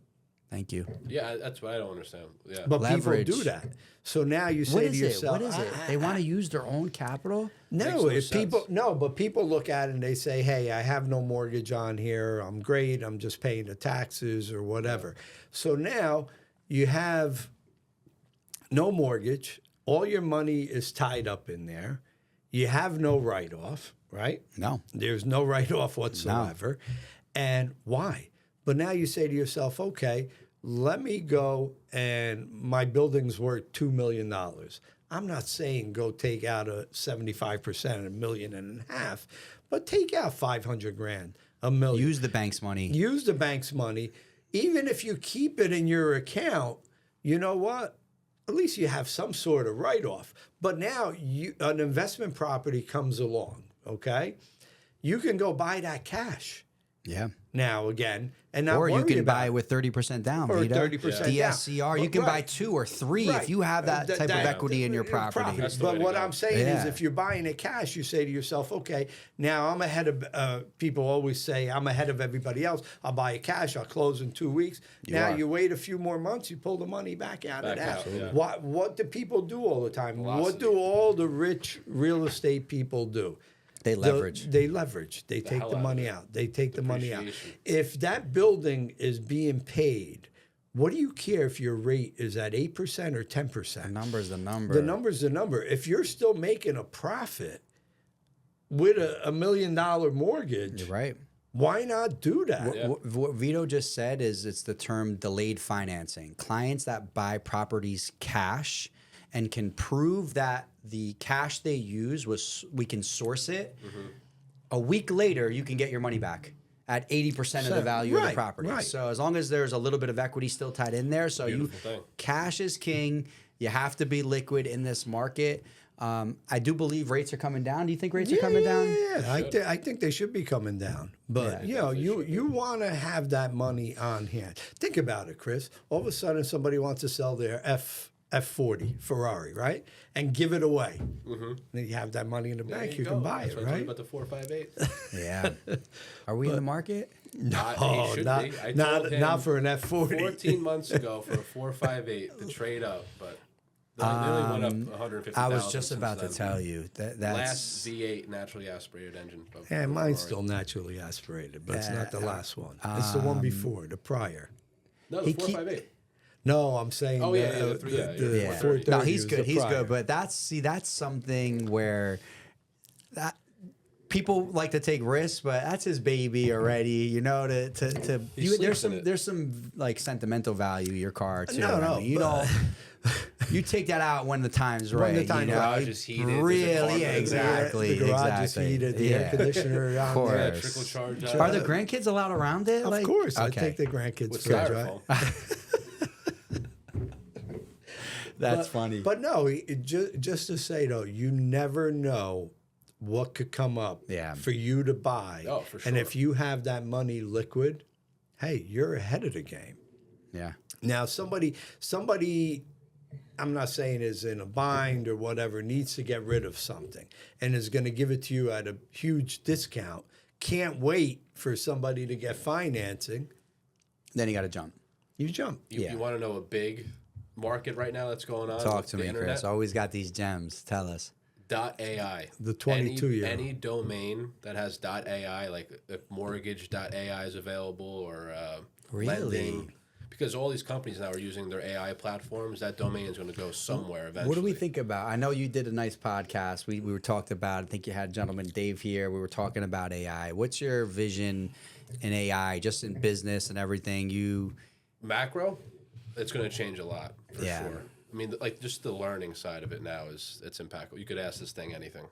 Thank you.
Yeah, that's what I don't understand. Yeah,
but
leverage.
People do that. So now you say to yourself,
"What is it? They want to use their own capital?"
No, but people look at it and they say, "Hey, I have no mortgage on here. I'm great. I'm just paying the taxes or whatever." So now you have no mortgage. All your money is tied up in there. You have no write-off, right?
No,
there's no write-off whatsoever. No. And why? But now you say to yourself, okay, let me go and my building's worth $2 million. I'm not saying go take out a 75%, $1.5 million, but take out $500,000, $1 million.
Use the bank's money.
Use the bank's money. Even if you keep it in your account, you know what? At least you have some sort of write-off. But now an investment property comes along, okay? You can go buy that cash.
Yeah.
Now again, and not
or you can buy
it.
with 30% down,
or
Vito.
30%
DSCR.
down.
You can buy 2 or 3 if you have that type of equity in your property.
But what I'm saying is, if you're buying it cash, you say to yourself, okay, now I'm ahead of. People always say I'm ahead of everybody else. I'll buy it cash. I'll close in 2 weeks. You wait a few more months. You pull the money back out of that.
Yeah.
What do people do all the time?
Velocity.
What do all the rich real estate people do?
They leverage.
They leverage. They take the money out. They take the money out. If that building is being paid, what do you care if your rate is at 8% or 10%?
The number's the number.
The number's the number. If you're still making a profit with a $1 million mortgage,
you're right.
Why not do that?
What Vito just said is it's the term delayed financing. Clients that buy properties cash and can prove that the cash they use we can source it. Mm-hmm. A week later, you can get your money back at 80% of the value of the property. Right. So as long as there's a little bit of equity still tied in there, so cash is king. You have to be liquid in this market. I do believe rates are coming down. Do you think rates are coming down?
Yeah, I think they should be coming down. But you want to have that money on hand. Think about it, Chris. All of a sudden, somebody wants to sell their F40 Ferrari, right? And give it away. Mm-hmm. Then you have that money in the bank, you can buy it, right?
About the 458.
Yeah. Are we in the market?
No, not for an F40.
14 months ago for a 458 to trade up, but they only went up 150,000.
I was just about to tell you that's
last V8 naturally aspirated engine.
Yeah, mine's still naturally aspirated, but it's not the last one. It's the one before, the prior.
No, the 458.
No, I'm saying.
Oh yeah, the 430.
No, he's good. He's good. But that's something where that people like to take risks, but that's his baby already. You know, there's some like sentimental value your car too.
No,
You take that out when the time's
When
right.
the time's
you know?
right.
Garage is heated, there's a
Really,
carpet
yeah,
in there.
exactly.
The garage
exactly.
is heated, the air conditioner
Of
on
course.
there.
Yeah, trickle charge.
Are the grandkids allowed around it?
Of course, I
okay.
take the grandkids
with
for a drive.
styrofoam?
That's funny.
But no, just to say though, you never know what could come up for you to buy.
Oh, for
And
sure.
if you have that money liquid, hey, you're ahead of the game.
yeah.
Now, somebody, I'm not saying is in a bind or whatever, needs to get rid of something and is going to give it to you at a huge discount. Can't wait for somebody to get financing.
Then you got to jump.
You jump.
You want to know a big market right now that's going on?
Talk
with
to
the
me,
internet?
Chris. Always got these gems. Tell us.
.ai.
The 22-year.
Any domain that has .ai, like if mortgage.ai is available or
Really?
lending, because all these companies now are using their AI platforms, that domain is going to go somewhere eventually.
What do we think about? I know you did a nice podcast. We were talked about. I think you had gentleman Dave here. We were talking about AI. What's your vision in AI, just in business and everything?
Macro, it's going to change a lot for
Yeah.
sure. I mean, like just the learning side of it now it's impactful. You could ask this thing anything,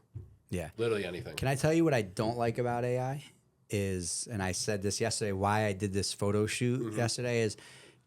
Yeah.
literally anything.
Can I tell you what I don't like about AI is, and I said this yesterday, why I did this photo shoot yesterday is,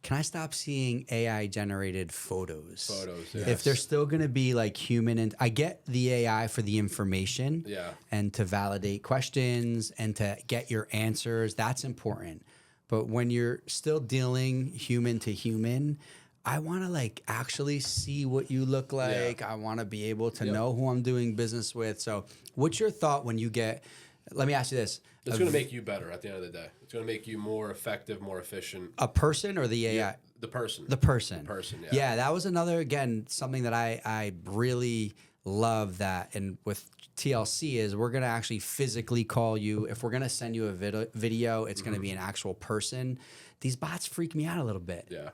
can I stop seeing AI generated photos?
Yes.
If they're still going to be like human, and I get the AI for the information
Yeah.
and to validate questions and to get your answers, that's important. But when you're still dealing human to human, I want to like actually see what you look like. I want to be able to know who I'm doing business with. So what's your thought when you get, let me ask you this.
It's going to make you better at the end of the day. It's going to make you more effective, more efficient.
A person or the AI?
The person.
The person.
The person, yeah.
Yeah, that was another, again, something that I really love that. And with TLC is we're going to actually physically call you. If we're going to send you a video, it's going to be an actual person. These bots freak me out a little bit.
Yeah.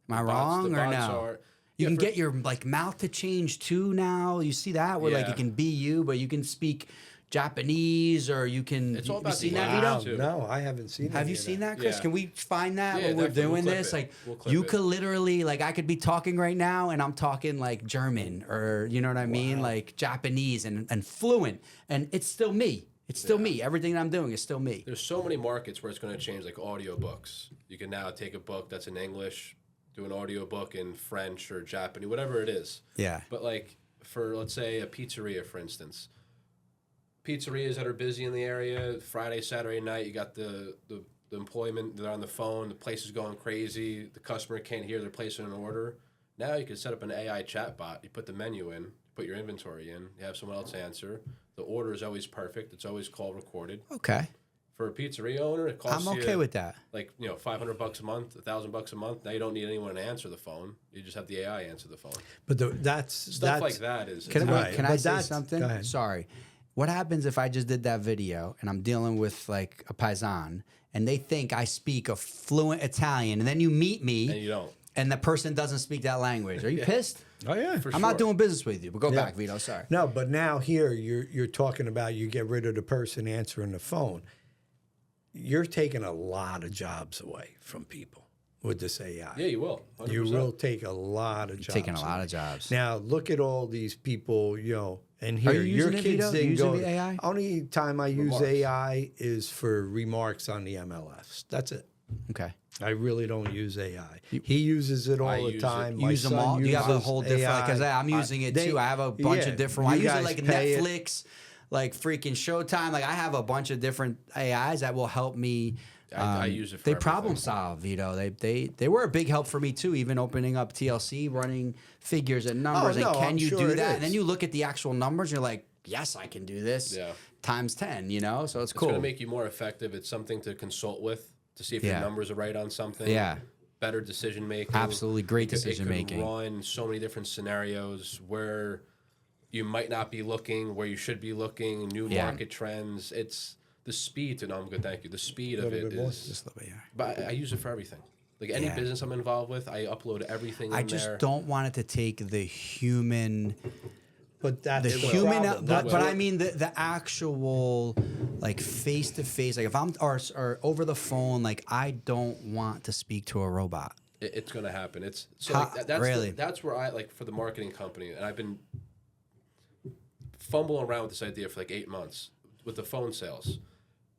Am I wrong
the
or
bots
no?
are-
You
yeah,
can
for-
get your like mouth to change too now. You see that where like
Yeah.
it can be you, but you can speak Japanese or you can.
It's all
you
about
seen
the
that,
wow.
Vito?
too.
No, I haven't seen.
Have
any
you
of
seen that, Chris?
Yeah.
Can we find that
Yeah,
when we're
definitely. We'll
doing
clip
this?
it.
Like
We'll clip
you
it.
could literally like I could be talking right now and I'm talking like German or you know what I mean, like Japanese and fluent, and it's still me. It's still me. Everything that I'm doing is still me.
There's so many markets where it's going to change, like audiobooks. You can now take a book that's in English, do an audiobook in French or Japanese, whatever it is.
Yeah.
But like for, let's say, a pizzeria, for instance. Pizzerias that are busy in the area, Friday, Saturday night, you got the employment, they're on the phone, the place is going crazy, the customer can't hear, they're placing an order. Now you can set up an AI chat bot. You put the menu in, put your inventory in, you have someone else answer. The order is always perfect. It's always call recorded.
Okay.
For a pizzeria owner, it costs
I'm okay
you,
with that.
like, $500 a month, $1,000 a month. Now you don't need anyone to answer the phone. You just have the AI answer the phone.
But that's
Stuff like that is
Can,
it's
I,
Right.
can I
But
say
that's-
something?
go ahead.
Sorry. What happens if I just did that video and I'm dealing with like a paisan and they think I speak a fluent Italian and then you meet me
and you don't.
and the person doesn't speak that language? Are you pissed?
Oh yeah.
For
I'm
sure.
not doing business with you, but go
Yeah.
back, Vito. Sorry.
No, but now here you're talking about you get rid of the person answering the phone. You're taking a lot of jobs away from people with this AI.
Yeah, you will. 100%.
You will take a lot of jobs.
Taking a lot
away.
of jobs.
Now look at all these people, and here
you
your
using it,
kids
Vito?
didn't
Using
go.
the AI?
Only time I use
Remarks.
AI is for remarks on the MLFs. That's it.
Okay.
I really don't use AI. He uses it all
I
the
use it.
time.
You
My
use them
son
all? You have a
uses
whole different, because I'm
AI.
using it
They-
too. I have a bunch
yeah,
of different ones. I
you
use it
guys
like
pay it.
Netflix, like freaking Showtime. Like I have a bunch of different AIs that will help me.
I use it for
They
everything.
problem solve, Vito. They were a big help for me too. Even opening up TLC, running figures and numbers,
no,
and can
I'm
you
sure
do
it
that?
is.
And then you look at the actual numbers, and you're like, yes, I can do this.
Yeah.
Times 10. So it's
It's
cool.
going to make you more effective. It's something to consult with to see if
Yeah.
your numbers are right on something.
Yeah.
Better decision making.
Absolutely great
It could
decision making.
Run so many different scenarios where you might not be looking, where you should be looking, new
Yeah.
market trends. It's the speed. No, I'm good. Thank you. The speed of
Little
it
bit more.
is.
Just a little bit, yeah.
But I use it for everything. Like any
Yeah.
business I'm involved with, I upload everything
I
in
just
there.
don't want it to take the human.
But that's
The
the
human,
problem.
but,
That's
but
what-
I mean the actual, like face to face. Like if I'm or over the phone, like I don't want to speak to a robot.
It's going to happen. It's so
How-
like, that's
really?
that's where I like for the marketing company, and I've been fumbling around with this idea for like 8 months with the phone sales.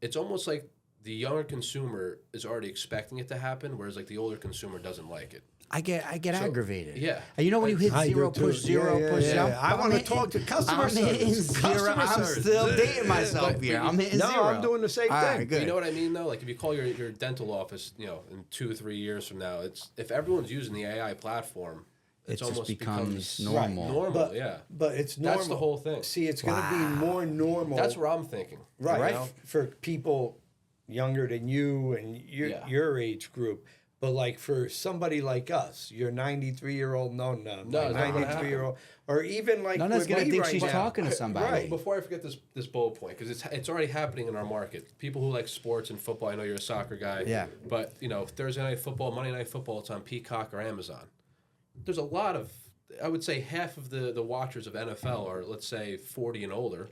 It's almost like the younger consumer is already expecting it to happen, whereas like the older consumer doesn't like it.
I get aggravated.
yeah.
And you know when you hit
I do
zero,
too.
push zero,
Yeah,
push
yeah,
zero.
yeah. I want to talk to customer service.
Zero.
Customer
I'm
service.
still dating myself
But
here.
you-
I'm hitting
No,
zero.
I'm doing the same
All
thing.
right, good.
You know what I mean, though? Like if you call your dental office, you know, in 2 or 3 years from now, it's if everyone's using the AI platform,
It
it's
just
almost
becomes
becomes
normal.
Normal,
But,
yeah.
but it's normal.
That's the whole thing.
See, it's going to be more normal.
That's where I'm thinking.
right,
Right.
you know, for people younger than you and
Yeah.
your age group. But like for somebody like us, your 93-year-old, no,
it's not gonna happen.
93-year-old, or even like
Nana's
with
gonna
me
think
right
she's
now.
talking to somebody.
Right.
Before I forget this bullet point, because it's already happening in our market. People who like sports and football, I know you're a soccer guy.
Yeah.
But, you know, Thursday Night Football, Monday Night Football, it's on Peacock or Amazon. There's a lot of, I would say half of the watchers of NFL are, let's say, 40 and older.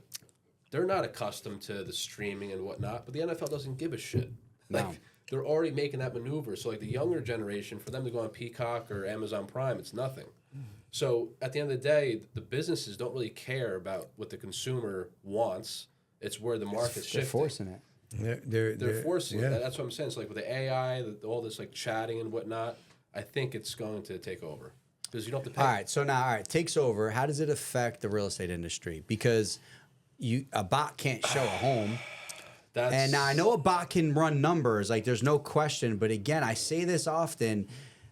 They're not accustomed to the streaming and whatnot, but the NFL doesn't give a shit. Like,
No.
they're already making that maneuver. So, like, the younger generation, for them to go on Peacock or Amazon Prime, it's nothing. So, at the end of the day, the businesses don't really care about what the consumer wants. It's where the market's
They're
shifting.
forcing it.
They're forcing
yeah.
it. That's what I'm saying. So, like, with the AI, all this, like, chatting and whatnot, I think it's going to take over. Because you don't have to pay.
All right, so now, takes over. How does it affect the real estate industry? Because a bot can't show a home. And now I know a bot can run numbers, like there's no question. But again, I say this often,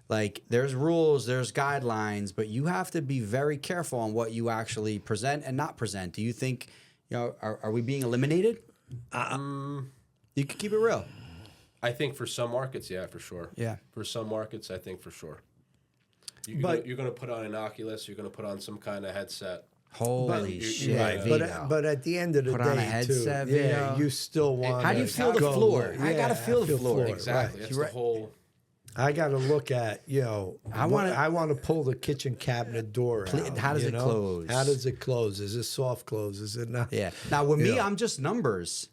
like there's rules, there's guidelines, but you have to be very careful on what you actually present and not present. Do you think, you know, are we being eliminated? You can keep it real.
I think for some markets, yeah, for sure.
Yeah.
For some markets, I think for sure.
But-
You're going to put on an Oculus, you're going to put on some kind of headset.
Holy shit,
Right,
Vito.
but at the end of the
Put
day,
on a headset,
too, yeah,
Vito.
you still want.
How do you feel the floor? I gotta feel the floor.
Exactly. That's the whole.
I got to look at, you know,
I wanna-
I want to pull the kitchen cabinet door out.
How does
you
it
know?
close?
How does it close? Is it soft close? Is it not?
Yeah. Now with me,
Yeah.
I'm just numbers.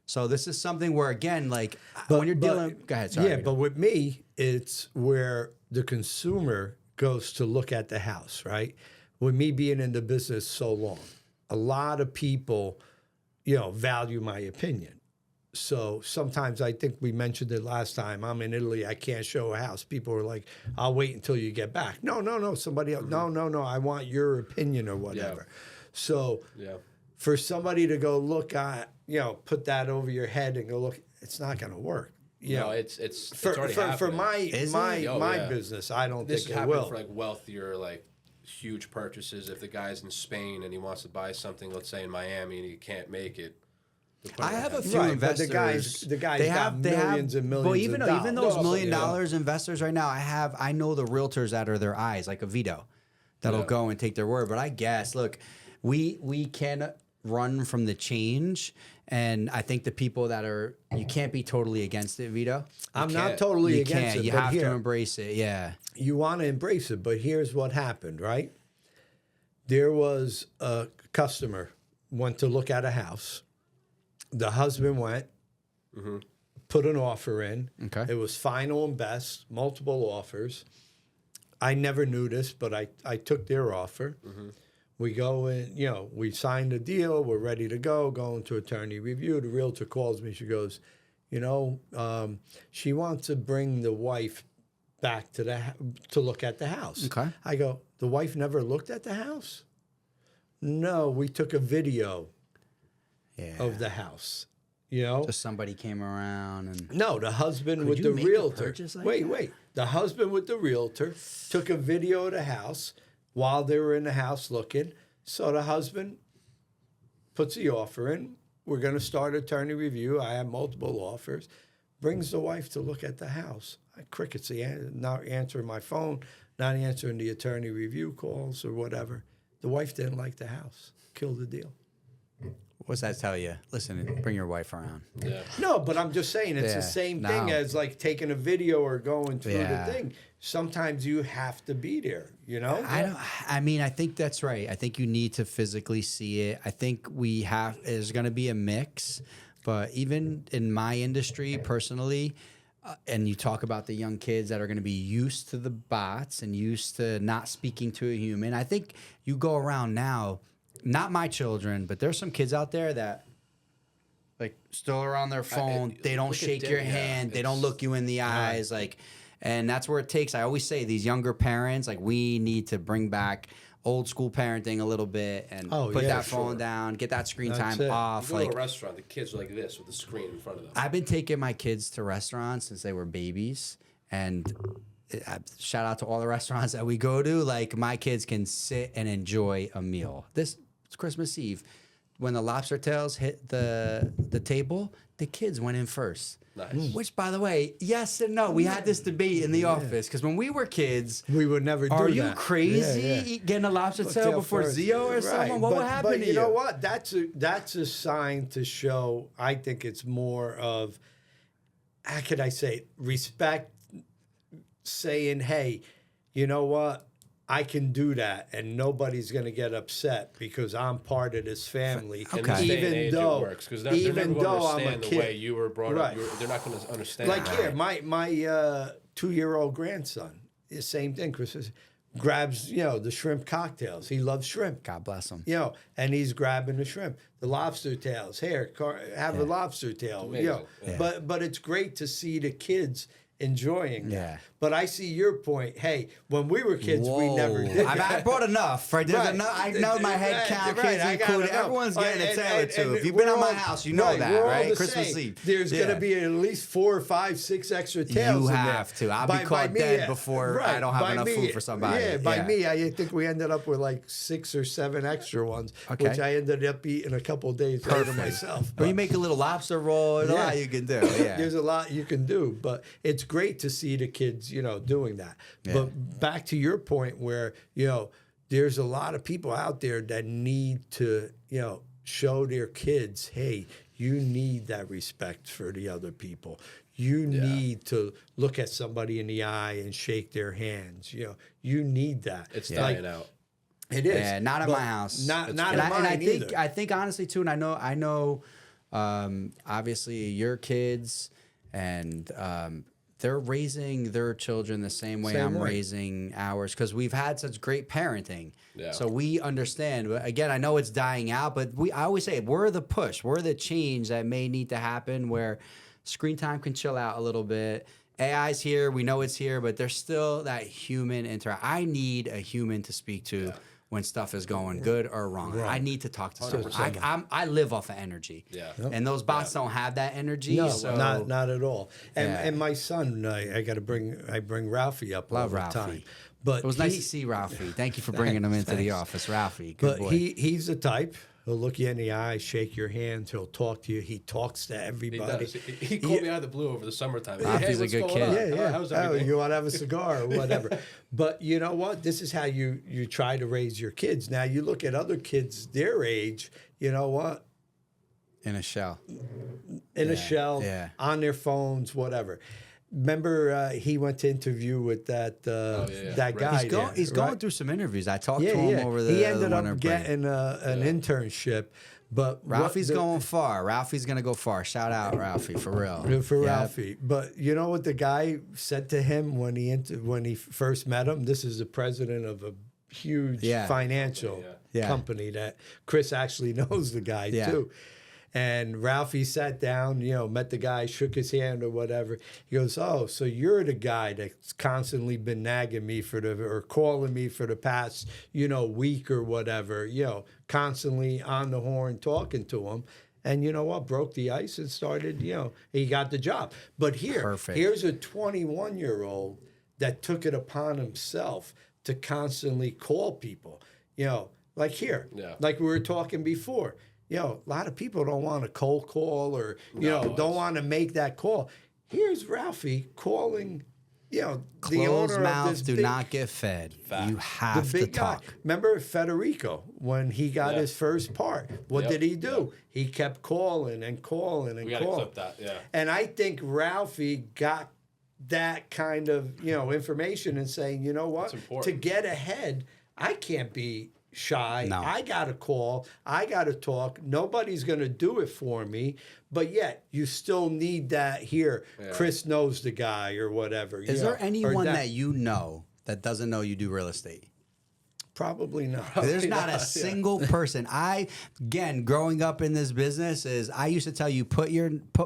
So this is something where again, like when you're dealing. Go ahead. Sorry.
Yeah, but with me, it's where the consumer goes to look at the house, right? With me being in the business so long, a lot of people, you know, value my opinion. So sometimes I think we mentioned it last time. I'm in Italy. I can't show a house. People are like, "I'll wait until you get back." No. Somebody else. No. I want your opinion or whatever. So
Yeah.
for somebody to go look at, you know, put that over your head and go look, it's not going to work. You
No,
know,
it's
for
already
for
happening.
my
Is
my
it?
Oh,
my
yeah.
business, I don't
This
think
is
it
happening
will.
for like wealthier, like huge purchases. If the guy's in Spain and he wants to buy something, let's say in Miami, and he can't make it. they're putting
I
it
have a
on-
few
Right, but
investors.
the guys got millions and millions
Well,
of
even
dollars.
those
No,
$1 million
yeah.
investors right now, I know the realtors that are their eyes, like a Vito, that'll
Yeah.
go and take their word. But I guess, look, we can run from the change, and I think the people that are you can't be totally against it, Vito.
I'm not
can't.
totally
You
against
can't.
it.
You
but
have
here,
to embrace it. Yeah.
you want to embrace it, but here's what happened, right? There was a customer went to look at a house. The husband went, put an offer in.
Okay.
It was final and best, multiple offers. I never knew this, but I took their offer. We go in, you know, we signed a deal. We're ready to go, going to attorney review. The realtor calls me. She goes, you know, she wants to bring the wife back to look at the house.
Okay.
I go, the wife never looked at the house? No, we took a video
Yeah.
of the house. You know?
Just somebody came around and
No, the husband
Could
with
you
the
make a
realtor.
purchase like
wait,
that?
wait. The husband with the realtor took a video of the house while they were in the house looking. So the husband puts the offer in. We're going to start attorney review. I have multiple offers. Brings the wife to look at the house. Crickets, not answering my phone, not answering the attorney review calls or whatever. The wife didn't like the house. Killed the deal.
what's that tell you? Listen, bring your wife around.
Yeah.
No, but I'm just saying it's
Yeah,
the same thing
no.
as like taking a video or going through
Yeah.
the thing. Sometimes you have to be there, you know?
I mean, I think that's right. I think you need to physically see it. I think there's going to be a mix, but even in my industry personally, and you talk about the young kids that are going to be used to the bots and used to not speaking to a human. I think you go around now, not my children, but there's some kids out there that like still are on their phone. They don't
look at
shake
them,
your
yeah,
hand. They don't
it's-
look you in the eyes. Like, and that's where it takes. I always say these younger parents, like we need to bring back old school parenting a little bit and
Oh,
put
yeah,
that phone
sure.
down, get that screen
That's
time
it.
off.
You go
Like
to a restaurant, the kids are like this with the screen in front of them.
I've been taking my kids to restaurants since they were babies, and shout out to all the restaurants that we go to. Like my kids can sit and enjoy a meal. This Christmas Eve, when the lobster tails hit the table, the kids went in first.
Nice.
Which, by the way, yes and no. We had this debate in the office because when we were kids,
We would never do
are
that.
you crazy
Yeah, yeah.
getting a lobster tail before
first.
Zio or
Right,
someone? What
but,
would happen
but
to
you know what? That's a sign to show. I think it's more of, how could I say it? Respect, saying, hey, you know what? I can do that, and nobody's going to get upset because I'm part of this family.
In
Okay.
this day and
Even
age,
though,
it works because they're never
even
going to
though I'm a
understand the
kid,
way you were brought
Right.
up. They're not going to understand.
like
that.
here, my 2-year-old grandson, the same thing. Christmas grabs the shrimp cocktails. He loves shrimp.
God bless them.
And he's grabbing the shrimp, the lobster tails. Here, have a lobster tail.
Amazing. Yeah.
But it's great to see the kids enjoying that.
Yeah.
But I see your point. Hey, when we were kids, we never did
I
that.
brought enough. Right? There's
Right.
enough. I know my head
Right,
count
right,
kids
I gotta
included.
know.
Everyone's getting a
And-
tail or
and-
two.
and
If you've been
we're
at my
all-
house, you know
right,
that,
we're all
right?
the
Christmas
same.
Eve.
There's
Yeah.
going to be at least 4, 5, 6 extra tails.
You
in
have
there.
to. I'll be caught dead before I don't have
by
enough
me,
food for somebody.
Yeah, by
Yeah.
me, I think we ended up with like 6 or 7 extra ones,
Okay.
which I ended up eating a couple of days later myself.
Or you make a little lobster roll. There's a lot you can do. Yeah.
There's a lot you can do, but it's great to see the kids, doing that. But back to your point where, there's a lot of people out there that need to, show their kids, hey, you need that respect for the other people. You need to look at somebody in the eye and shake their hands. You need that.
It's
Like,
dying out.
It is.
Yeah, not in
but
my house.
Not
and
in mine
I think
either.
I think honestly too, and I know, obviously your kids and they're raising their children the same way
Same
I'm
way.
raising ours because we've had such great parenting.
Yeah.
So we understand. But again, I know it's dying out, but I always say we're the push, we're the change that may need to happen where screen time can chill out a little bit. AI's here, we know it's here, but there's still that human interaction. I need a human to speak to when stuff is going good or wrong. I need to talk to someone. I live off of energy.
Yeah.
And those bots don't have that energy.
No,
so
not at all. And
Yeah.
and my son, I bring Ralphie up
Love
all the time.
Ralphie.
But
It was nice
he-
to see Ralphie. Thank you for bringing him into the office, Ralphie. Good
But
boy.
he's the type. He'll look you in the eye, shake your hand. He'll talk to you. He talks to
He
everybody.
does. He called me out of the blue over the summertime.
Ralphie's a
what's
good
going
kid.
on?
Yeah, yeah.
How's
Oh,
everything?
you want to have a cigar or whatever. But you know what? This is how you try to raise your kids. Now you look at other kids their age. You know what?
in a shell.
In a shell,
yeah.
on their phones, whatever. Remember, he went to interview with that that
Right.
guy.
He's
there,
going
right?
through some interviews. I talked
Yeah,
to him
yeah.
over the
he ended
winter
up
break.
getting an internship, but
Ralphie's going far. Ralphie's going to go far. Shout out, Ralphie, for real.
for
Yep.
Ralphie. But you know what the guy said to him when he first met him? This is the president of a huge
Yeah.
financial
Yeah.
company that Chris actually knows the guy
Yeah.
too. And Ralphie sat down, met the guy, shook his hand or whatever. He goes, "Oh, so you're the guy that's constantly been nagging me or calling me for the past, week or whatever, constantly on the horn talking to him." And you know what? Broke the ice and started, he got the job. But
Perfect.
here's a 21-year-old that took it upon himself to constantly call people, like here, like we were talking before. A lot of people don't want to cold call or, don't want to make that call. Here's Ralphie calling, the owner
Closed
of
mouths
this
do
big,
not get fed. You
the
have to
big guy.
talk.
Remember Federico, when he got his first part, what
Yep,
did he do? He kept calling and calling and
We got to
calling.
clip that. Yeah.
And I think Ralphie got that kind of, information and saying, you know what?
It's important.
To get ahead, I can't be shy.
No.
I got to call. I got to talk. Nobody's going to do it for me. But yet, you still need that here.
Yeah.
Chris knows the guy or whatever.
Is
you
there
know, or
anyone that you know that doesn't know you do real estate?
Probably not.
There's not a single person. Again, growing up in this business, I used to tell you, put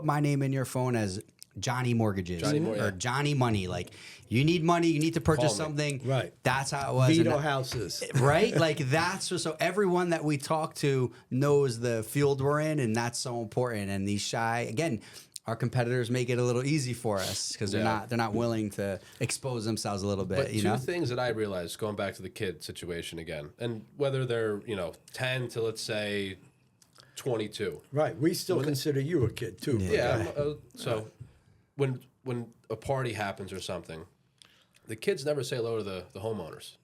my name in your phone as Johnny Mortgages or Johnny Money. Like, you need money, you need to purchase something.
Right.
That's how it was.
Vito houses.
Right? Like, that's so everyone that we talk to knows the field we're in, and that's so important. And these shy, again, our competitors make it a little easy for us because they're not willing to expose themselves a little bit.
But
you
two
know,
things that I realized going back to the kid situation again, and whether they're 10 to let's say 22.
Right. We still consider you a kid, too.
Yeah. So when a party happens or something, the kids never say hello to the homeowners,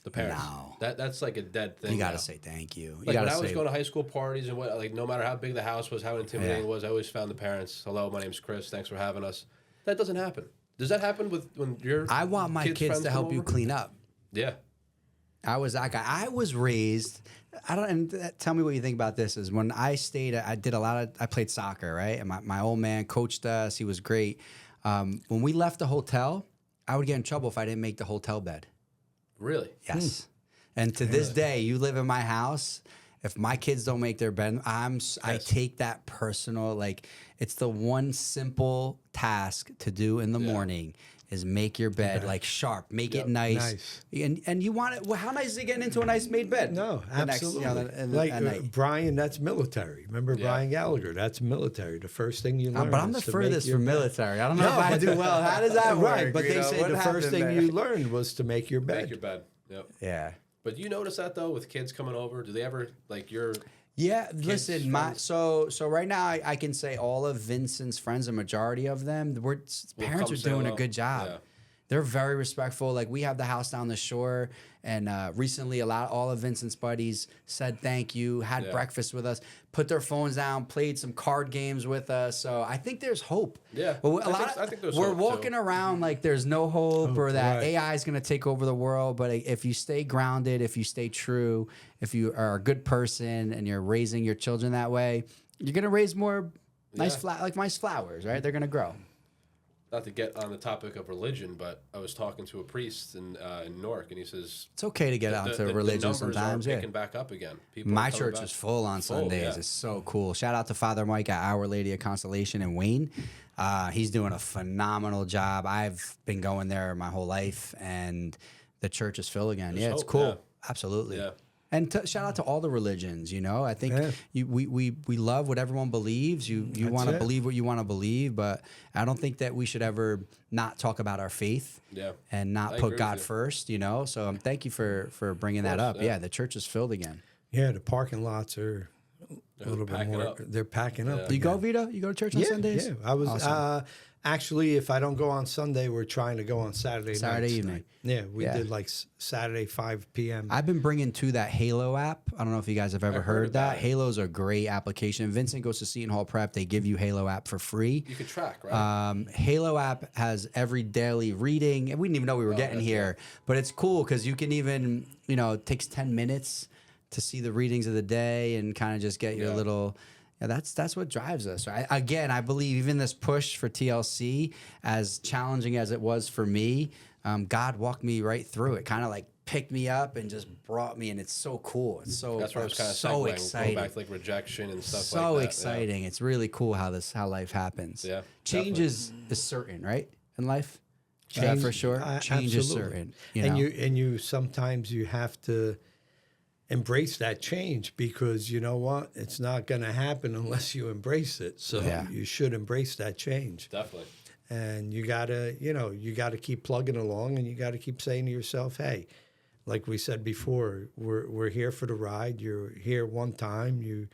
the parents.
No.
That's like a dead thing.
you got
now.
to say thank you. You
Like
got
when
to
I was
say
going to high school parties and no matter how big the house was, how intimidating it was, I always found the parents. Hello, my name's Chris. Thanks for having us. That doesn't happen. Does that happen when you're?
I want my kids to help you clean up.
Yeah.
I was that guy. I was raised. Tell me what you think about this. Is when I stayed, I played soccer, right? And my old man coached us. He was great. When we left the hotel, I would get in trouble if I didn't make the hotel bed.
Really?
Yes. And to this day, you live in my house. If my kids don't make their bed, I take that personal. Like, it's the one simple task to do in the morning is make your bed like sharp, make it nice. And you want it. Well, how nice is it getting into a nice made bed?
No, absolutely.
At night.
Brian, that's military. Remember Brian Gallagher? That's military. The first thing you learn.
But I'm the
is to
furthest
make your
from
bed.
military. I don't know if I do well. How does that work?
Right, but they say
What
the first
happened
thing
there?
you learned was to make your bed.
Make your bed. Yep.
Yeah.
But you notice that though with kids coming over, do they ever like your?
Yeah, listen, so right now I can say all of Vincent's friends, a majority of them, parents are doing a good job.
Yeah.
They're very respectful. Like, we have the house down the shore, and recently all of Vincent's buddies said thank you, had breakfast with us, put their phones down, played some card games with us. So I think there's hope.
Yeah,
But
I think there's
we're
hope,
walking
too.
around like there's no hope or that
right.
AI is going to take over the world. But if you stay grounded, if you stay true, if you are a good person and you're raising your children that way, you're going to raise more nice flowers, right? They're going to grow.
Not to get on the topic of religion, but I was talking to a priest in Newark, and he says
It's okay to get out to religion
numbers
sometimes.
are
Yeah.
picking back up again. People
My
are coming
church
back.
is full on Sundays.
yeah.
It's so cool. Shout out to Father Mike at Our Lady of Constellation in Wayne. He's doing a phenomenal job. I've been going there my whole life, and the church is filled again.
There's
It's
hope,
cool.
yeah.
Absolutely.
Yeah.
And shout out to all the religions. I think we love what everyone believes. You want to believe what you want to believe, but I don't think that we should ever not talk about our faith.
Yeah.
And not
I
put
agree
God
with you.
first. So thank you for bringing that up. Yeah, the church is filled again.
Yeah, the parking lots are a little bit
packing
more.
up.
They're packing up.
You go,
again.
Vito? You go to church on Sundays?
Yeah, I was
Awesome.
actually. If I don't go on Sunday, we're trying to go on Saturday nights.
evening.
Yeah, we
Yeah.
did like Saturday 5 p.m.
I've been bringing to that Halo app. I don't know if you guys have ever heard
of
that.
that.
Halo's a great application. Vincent goes to Seton Hall Prep. They give you Halo app for free.
You could track, right?
Halo app has every daily reading, and we didn't even know we were getting
that's
here. But it's cool because you can even, it takes 10 minutes to see the readings of the day and kind of just get your little. Yeah, that's what drives us. Right? Again, I believe even this push for TLC, as challenging as it was for me, God walked me right through it. Kind of like picked me up and just brought me, and it's so cool. It's so
That's where I was kind of
so
segueing,
exciting.
going back to like rejection and stuff
So
like that.
exciting. It's really cool how life happens.
Yeah,
Change is certain, right? In life. Change for sure. Change is
Absolutely.
certain.
And you sometimes you have to embrace that change because you know what? It's not going to happen unless you embrace it. So you should embrace that change.
Definitely.
And you gotta keep plugging along, and you gotta keep saying to yourself, hey, like we said before, we're here for the ride. You're here one time. You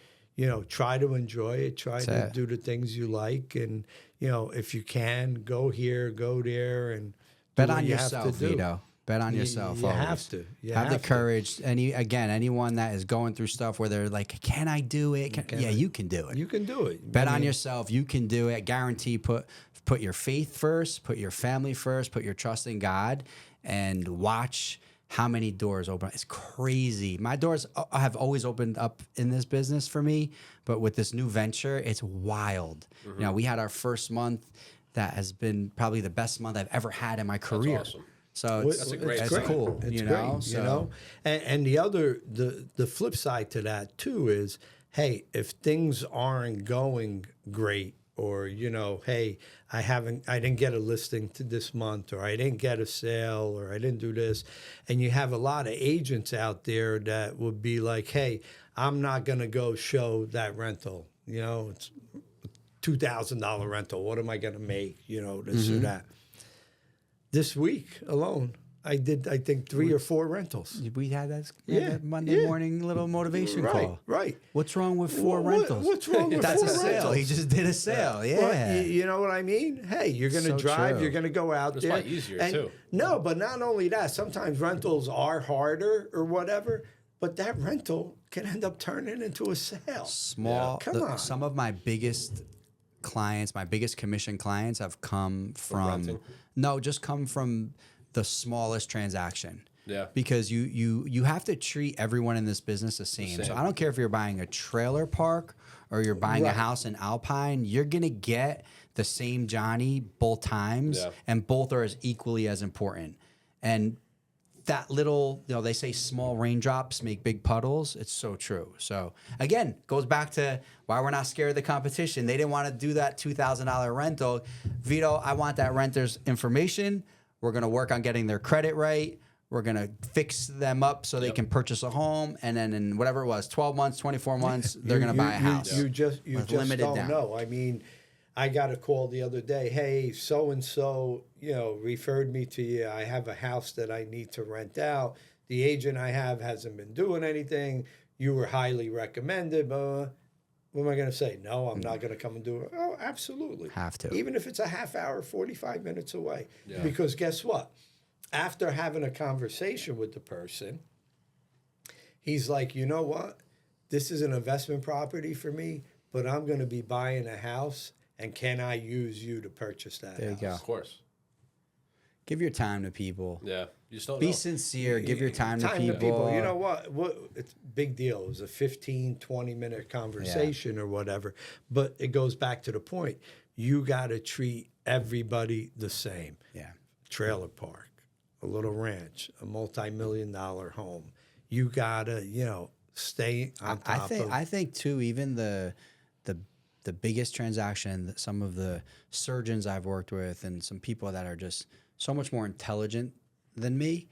try to enjoy it. Try to do the things you like, and if you can, go here, go there, and
Bet
do what
on
you have
yourself,
to do.
Vito. Bet on yourself.
You
always.
have to. You
have the
have to.
courage. Anyone that is going through stuff where they're like, "Can I do it?" You can do it.
You can do it.
Bet on yourself. You can do it. Guarantee. Put your faith first. Put your family first. Put your trust in God, and watch how many doors open. It's crazy. My doors have always opened up in this business for me, but with this new venture, it's wild. You know, we had our first month that has been probably the best month I've ever had in my career.
awesome.
So it's,
That's a great
it's
sign.
cool.
It's
you
great,
know, so,
you know. And the other, the flip side to that too is, hey, if things aren't going great, or you know, hey, I didn't get a listing to this month, or I didn't get a sale, or I didn't do this, and you have a lot of agents out there that would be like, hey, I'm not gonna go show that rental. You know, it's $2,000 rental. What am I gonna make? You know, this or that. This week alone, I did, I think, 3 or 4 rentals.
we had that,
Yeah,
that Monday
yeah.
morning little motivation
Right,
call.
right.
What's wrong with 4
What-
rentals?
what's wrong with
That's
4
a sale.
rentals?
He just did a sale. Yeah.
Well, you know what I mean? Hey, you're going to
So
drive,
true.
you're going to go out
It's
there.
probably easier, too.
No, but not only that, sometimes rentals are harder or whatever, but that rental can end up turning into a sale.
Small.
Come on.
Some of my biggest clients, my biggest commission clients, have come from
renting?
no, just come from the smallest transaction.
Yeah.
Because you have to treat everyone in this business the same. So
same.
I don't care if you're buying a trailer park or you're buying a
Right.
house in Alpine, you're gonna get the same Johnny both times,
Yeah.
and both are as equally as important. And that little, you know, they say small raindrops make big puddles. It's so true. So again, goes back to why we're not scared of the competition. They didn't want to do that $2,000 rental. Vito, I want that renter's information. We're going to work on getting their credit right. We're going to fix them up so they can purchase a home. And then in whatever it was, 12 months, 24 months, they're going to buy a house.
You just
with
don't
limited down.
know. I mean, I got a call the other day. Hey, so and so, you know, referred me to you. I have a house that I need to rent out. The agent I have hasn't been doing anything. You were highly recommended. What am I going to say? No, I'm not going to come and do it. Oh, absolutely.
Have to.
Even if it's a half hour, 45 minutes away.
Yeah.
Because guess what? After having a conversation with the person, he's like, you know what? This is an investment property for me, but I'm going to be buying a house, and can I use you to purchase that
There you
house?
go.
Of course.
Give your time to people.
Yeah. You just don't
Be
know.
sincere. Give your time,
Time
to people.
You know what? It's a big deal. It was a 15, 20-minute conversation or whatever. But it goes back to the point. You got to treat everybody the same.
Yeah.
Trailer park, a little ranch, a multi-million-dollar home. You got to, you know, stay on top of.
I think too, even the biggest transaction that some of the surgeons I've worked with and some people that are just so much more intelligent than me,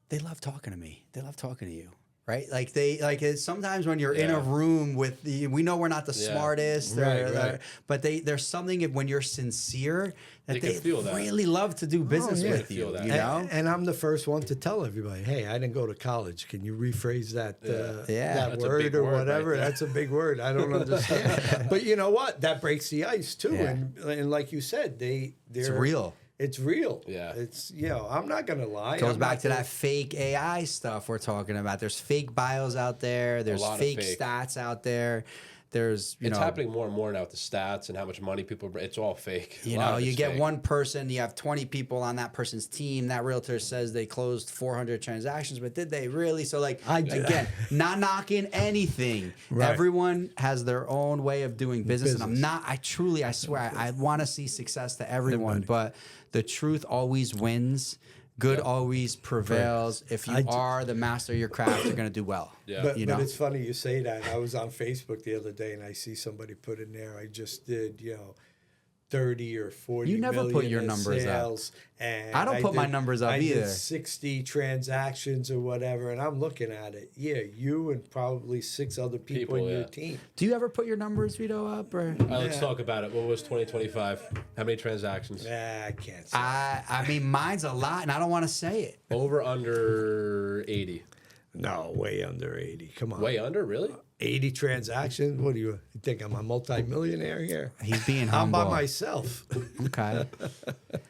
they love talking to me. They love talking to you. Right? Like it's sometimes when you're in a room with we know we're not the smartest,
Right.
but there's something when you're sincere that
They can feel that.
really love to do business
yeah.
with
They
you.
feel that.
You know?
And I'm the first one to tell everybody, hey, I didn't go to college. Can you rephrase that
Yeah.
that
That's a
word
big
or
word right
whatever?
there.
That's a big word. I don't understand. But you know what? That breaks the ice too.
Yeah.
And like you said, they're
real.
It's real.
Yeah.
It's, you know, I'm not going to lie.
Goes
I'm
back
not
to
gonna-
that fake AI stuff we're talking about. There's fake bios out there. There's
lot of
fake
fake.
stats out there. There's
It's happening more and more now with the stats and how much money people. It's all fake. A
You
lot
know,
of
you
it's
get
fake.
one person, you have 20 people on that person's team. That realtor says they closed 400 transactions, but did they really? So, like, again, not knocking anything.
Right.
Everyone has their own way of doing business. And I'm not, I swear, I want to see success to everyone, but the truth always wins. Good always prevails. If you are the master of your craft, you're going to do well.
Yeah.
But,
you
but
know?
it's funny you say that. I was on Facebook the other day and I see somebody put in there, I just did, you know, 30 or 40
You never put
million
your
in
numbers up.
sales, and
I don't put my numbers up
I
either.
did 60 transactions or whatever, and I'm looking at it. Yeah, you and probably 6 other people in your
yeah.
team.
Do you ever put your numbers, Vito, up? Or
All right, let's talk about it. What was 2025? How many transactions?
Nah, I can't say.
I mean, mine's a lot, and I don't want to say it.
Over under 80.
No, way under 80. Come on.
Way under, really?
80 transactions? What do you think? I'm a multimillionaire here?
He's being
I'm
humble.
by myself.
Okay.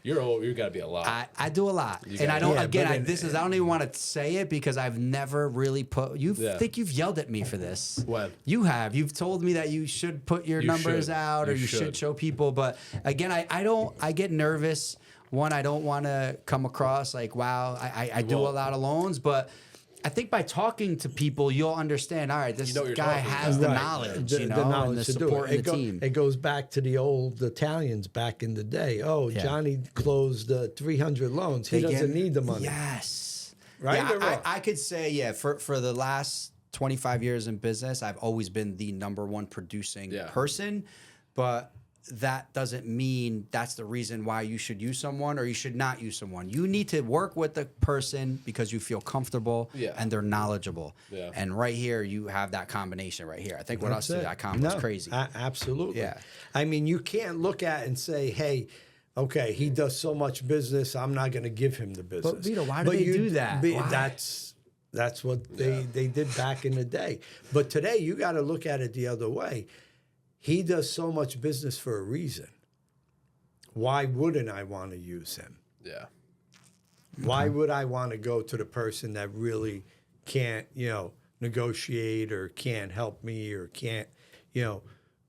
You're old. You got to be a lot.
I do a lot, and I
got-
don't.
Yeah,
again,
but
I don't even want to say it because I've never really put. You
Yeah.
think you've yelled at me for this?
When?
You have. You've told me that you should put your
You
numbers
should.
out or
You
you should
should.
show people. But again, I don't. I get nervous One, I don't want to come across like, wow, I do a
won't.
lot of loans, but I think by talking to people, you'll understand. All right, this
You know what you're
guy
talking
has
about.
the
Right.
knowledge,
The
you know, and
knowledge
the
to do
support
it.
and the team.
It goes back to the old Italians back in the day. Oh,
Yeah.
Johnny closed 300 loans. He doesn't need the money.
Yes.
Right
Yeah,
or wrong?
I could say, yeah, for the last 25 years in business, I've always been the number one producing
Yeah.
person, but that doesn't mean that's the reason why you should use someone or you should not use someone. You need to work with the person because you feel comfortable
Yeah.
and they're knowledgeable.
Yeah.
And right here, you have that combination right here. I think what else
That's
did
it.
that combo was
No,
crazy.
Absolutely.
Yeah.
I mean, you can't look at and say, hey, okay, he does so much business, I'm not going to give him the business.
Vito, why do they do that? Why?
That's what they did back in the day. But today, you got to look at it the other way. He does so much business for a reason. Why wouldn't I want to use him?
Yeah.
Why would I want to go to the person that really can't, negotiate or can't help me or can't,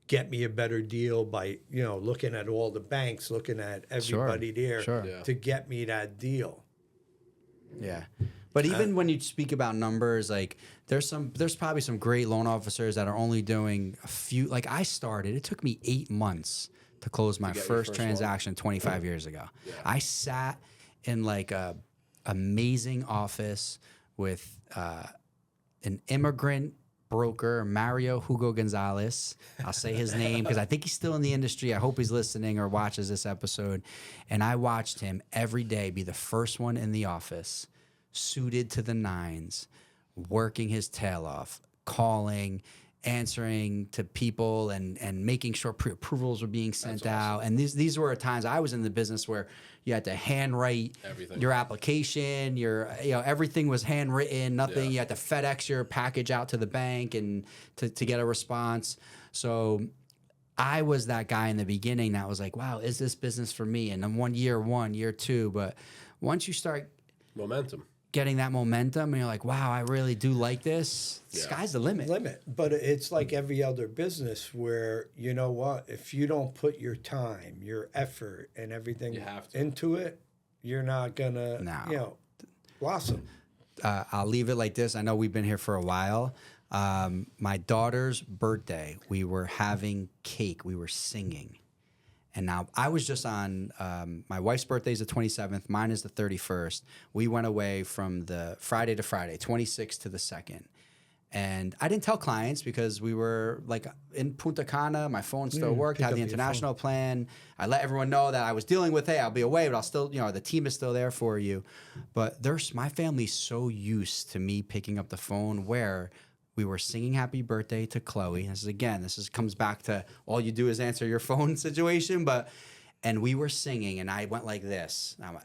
get me a better deal by, looking at all the banks, looking at everybody there
sure.
Yeah.
to get me that deal?
Yeah. But even when you speak about numbers, like there's probably some great loan officers that are only doing a few. Like I started, it took me 8 months to close my
get your
first
first
transaction 25 years ago. I sat in like a amazing office with an immigrant broker, Mario Hugo Gonzalez. I'll say his name because I think he's still in the industry. I hope he's listening or watches this episode. And I watched him every day be the first one in the office, suited to the nines, working his tail off, calling, answering to people and making sure pre-approvals were being sent out. And these were times I was in the business where you had to handwrite
Everything.
your application, everything was handwritten, nothing.
Yeah.
You had to FedEx your package out to the bank and to get a response. So I was that guy in the beginning that was like, wow, is this business for me? And then year two, but once you start
Momentum.
getting that momentum and you're like, wow, I really do like this, sky's the limit.
But it's like every other business where, you know what, if you don't put your time, your effort, and everything
You have to.
into it, you're not going to,
No.
blossom.
I'll leave it like this. I know we've been here for a while. My daughter's birthday, we were having cake. We were singing. And now I was just on, my wife's birthday is the 27th. Mine is the 31st. We went away from the Friday to Friday, 26th to the 2nd. And I didn't tell clients because we were like in Punta Cana. My phone still worked,
pick
had
up
the
your
international plan. I let everyone know that I was dealing with, hey, I'll be away, but I'll still, the team is still there for you. But my family's so used to me picking up the phone where we were singing happy birthday to Chloe. This comes back to all you do is answer your phone situation. And we were singing and I went like this. I'm like,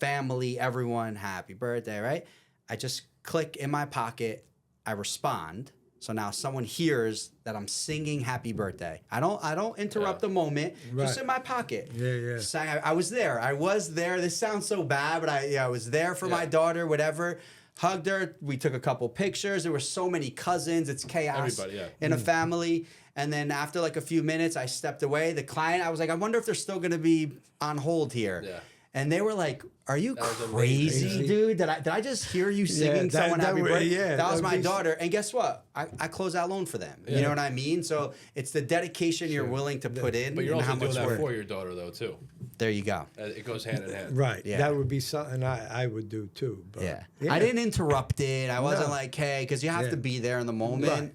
family, everyone, happy birthday, right? I just click in my pocket. I respond. So now someone hears that I'm singing happy birthday. I don't interrupt the moment. Just in my pocket.
Yeah.
I was there. This sounds so bad, but I was there for my daughter, whatever. Hugged her. We took a couple pictures. There were so many cousins. It's chaos in a family. And then after like a few minutes, I stepped away. The client, I was like, I wonder if they're still going to be on hold here.
Yeah.
And they were like, "Are you
was
crazy,
amazing.
dude? Did I just hear you singing someone happy birthday?"
yeah,
that was
that'd
my
be-
daughter. And guess what? I closed that loan for them. You know what I mean? So it's the dedication you're willing to put in.
But you're
and
also
how
doing
much
that
work.
for your daughter, though, too.
There you go.
It goes hand in hand.
Right.
Yeah.
That would be something I would do too. But
Yeah. I didn't interrupt it. I wasn't
No.
like, hey, because you have to be there in the moment.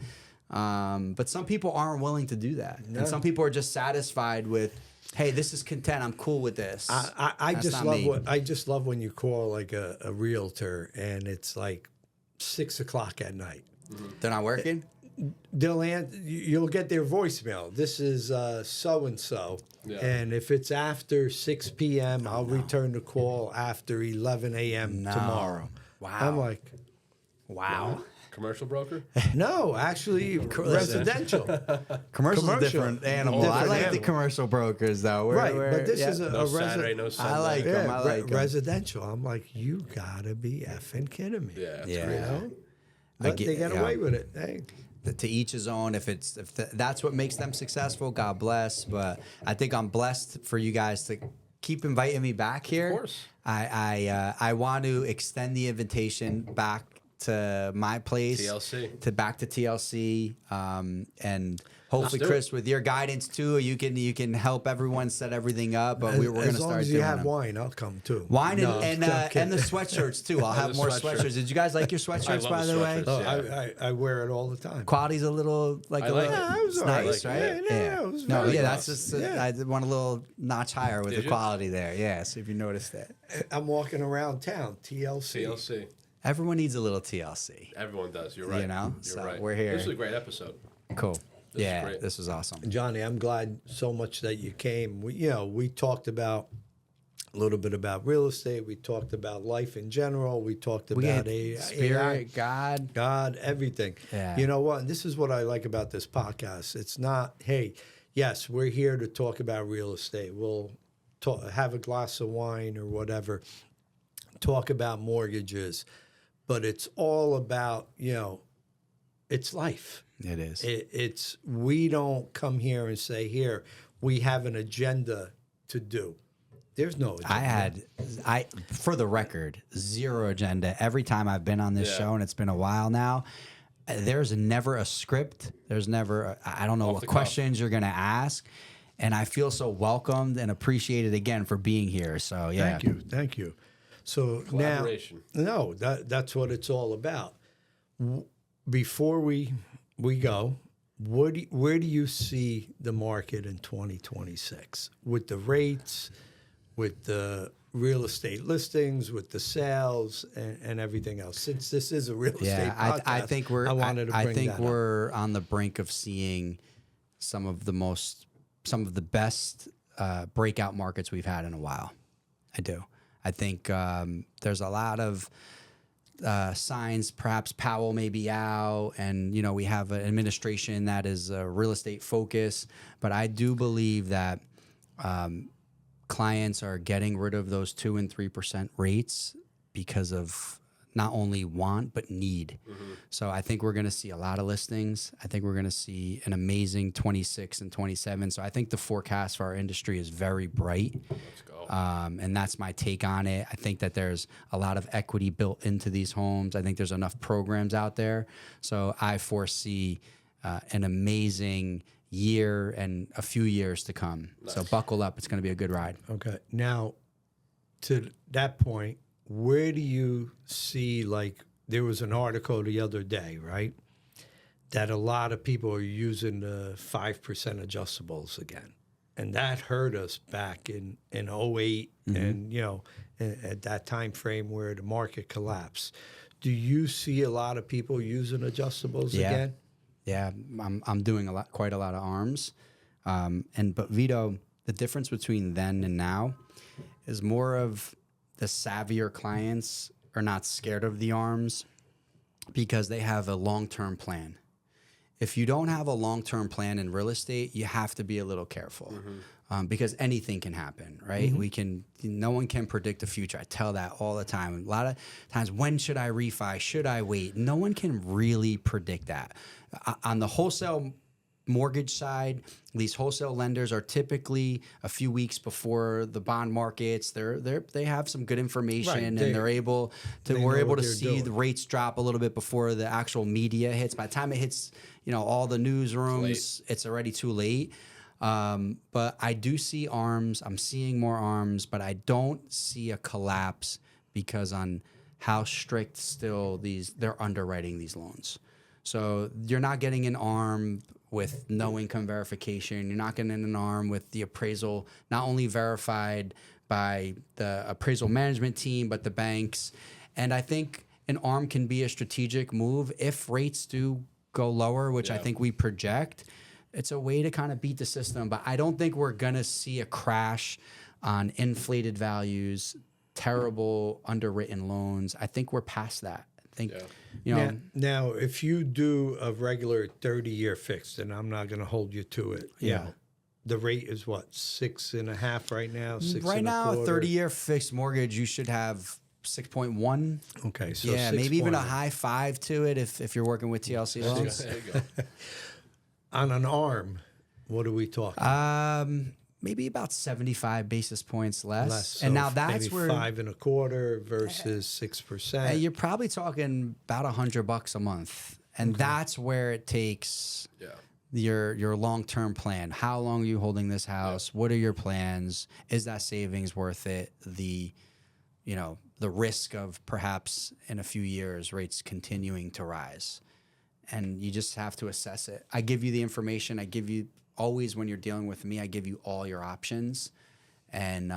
But some people aren't willing to do that. And some people are just satisfied with, hey, this is content. I'm cool with this.
I
That's
just
not
love
me.
I just love when you call like a realtor and it's like 6 o'clock at night.
They're not working?
You'll get their voicemail. This is so and so, and if it's after 6 p.m., I'll return the call after 11 a.m. tomorrow.
Wow.
I'm like,
Wow.
Commercial broker?
no, actually residential.
Commercial's a
Commercial.
different animal. I
Different
like the
animal.
commercial brokers, though.
Right, but this is
No Saturday, no Sunday.
I like 'em. I like 'em.
residential. I'm like, you gotta be effing kidding me.
Yeah. It's
Yeah.
You know? But
get-
they get
yeah.
away with it. Hey.
To each his own. If that's what makes them successful, God bless. But I think I'm blessed for you guys to keep inviting me back here.
Of course.
I want to extend the invitation back to my place,
TLC.
back to TLC, and hopefully,
do
Chris, with your guidance too, you can help everyone set everything up. But we're going to
as long
start
as you
doing
have
them.
wine, I'll come too.
Wine
No,
and
I'm kidding.
the sweatshirts too. I'll have
the
more
sweatshirt.
sweatshirts. Did you guys like your sweatshirts,
love
by
the
the way?
sweatshirts.
Oh, I wear it all the time.
Quality's a little
I like it.
Yeah, it was
it's
all right.
nice, right?
Yeah, it was
No,
very
yeah,
nice.
that's just
Yeah.
I went a little notch higher with
Did
the
you?
quality there. Yeah, so if you noticed that,
I'm walking around town, TLC.
TLC.
everyone needs a little TLC.
Everyone does. You're right.
You know?
You're
So
right.
we're here.
This was a great episode.
Cool.
This is
yeah,
great.
this was awesome.
Johnny, I'm glad so much that you came. We talked about a little bit about real estate. We talked about life in general. We talked
We
about
had
AI,
spirit, God.
everything.
Yeah.
You know what? And this is what I like about this podcast. It's not, hey, yes, we're here to talk about real estate. We'll have a glass of wine or whatever, talk about mortgages, but it's all about, it's life.
It is.
It's we don't come here and say, here, we have an agenda to do. There's no agenda.
For the record, zero agenda. Every time I've been on this
Yeah.
show, and it's been a while now, there's never a script. There's never, I don't know
Off
what
the
questions you're going to ask. And I feel so welcomed and appreciated again for being here. So, yeah.
Thank you. So
Collaboration.
now, that's what it's all about. Before we go, where do you see the market in 2026 with the rates, with the real estate listings, with the sales, and everything else? Since this is a real estate
Yeah,
podcast,
I think we're.
I wanted to bring
I think
that up.
we're on the brink of seeing some of the best breakout markets we've had in a while. I do. I think there's a lot of signs. Perhaps Powell may be out, and we have an administration that is real estate focused. But I do believe that clients are getting rid of those 2% and 3% rates because of not only want but need. So I think we're going to see a lot of listings. I think we're going to see an amazing 26 and 27. So I think the forecast for our industry is very bright.
Let's go.
And that's my take on it. I think that there's a lot of equity built into these homes. I think there's enough programs out there. So I foresee an amazing year and a few years to come. So buckle up. It's going to be a good ride.
Okay. Now, to that point, where do you see, like, there was an article the other day, right, that a lot of people are using the 5% adjustables again. And that hurt us back in 08 and, at that time frame where the market collapsed. Do you see a lot of people using adjustables again?
Yeah, I'm doing quite a lot of arms, but Vito, the difference between then and now is more of the savvier clients are not scared of the arms because they have a long-term plan. If you don't have a long-term plan in real estate, you have to be a little careful because anything can happen, right? No one can predict the future. I tell that all the time. A lot of times, when should I refi? Should I wait? No one can really predict that. On the wholesale mortgage side, these wholesale lenders are typically a few weeks before the bond markets. They have some good information,
Right.
and
They
we're able to
what they're
see
doing.
the rates drop a little bit before the actual media hits. By the time it hits, all the newsrooms, it's already too late. But I do see arms. I'm seeing more arms, but I don't see a collapse because on how strict still they're underwriting these loans. So you're not getting an arm with no income verification. You're not getting an arm with the appraisal not only verified by the appraisal management team, but the banks. And I think an arm can be a strategic move if rates do go lower, which I think we project. It's a way to kind of beat the system, but I don't think we're going to see a crash on inflated values, terrible underwritten loans. I think we're past that. I think,
Now, if you do a regular 30-year fixed, and I'm not going to hold you to it, the rate is what, 6.5 right now?
right now, a
6.25?
30-year fixed mortgage, you should have 6.1.
Okay, so
Yeah, maybe even a
6.1.
high 5 to it if you're working with TLC loans.
There you go.
On an arm, what are we talking?
maybe about 75 basis points less.
Less.
And
So
now that's
maybe
where
5.25% versus 6%.
you're probably talking about $100 a month. And that's where it takes your long-term plan. How long are you holding this house? What are your plans? Is that savings worth it? The risk of perhaps in a few years rates continuing to rise. And you just have to assess it. I give you the information. I give you always, when you're dealing with me, I give you all your options. And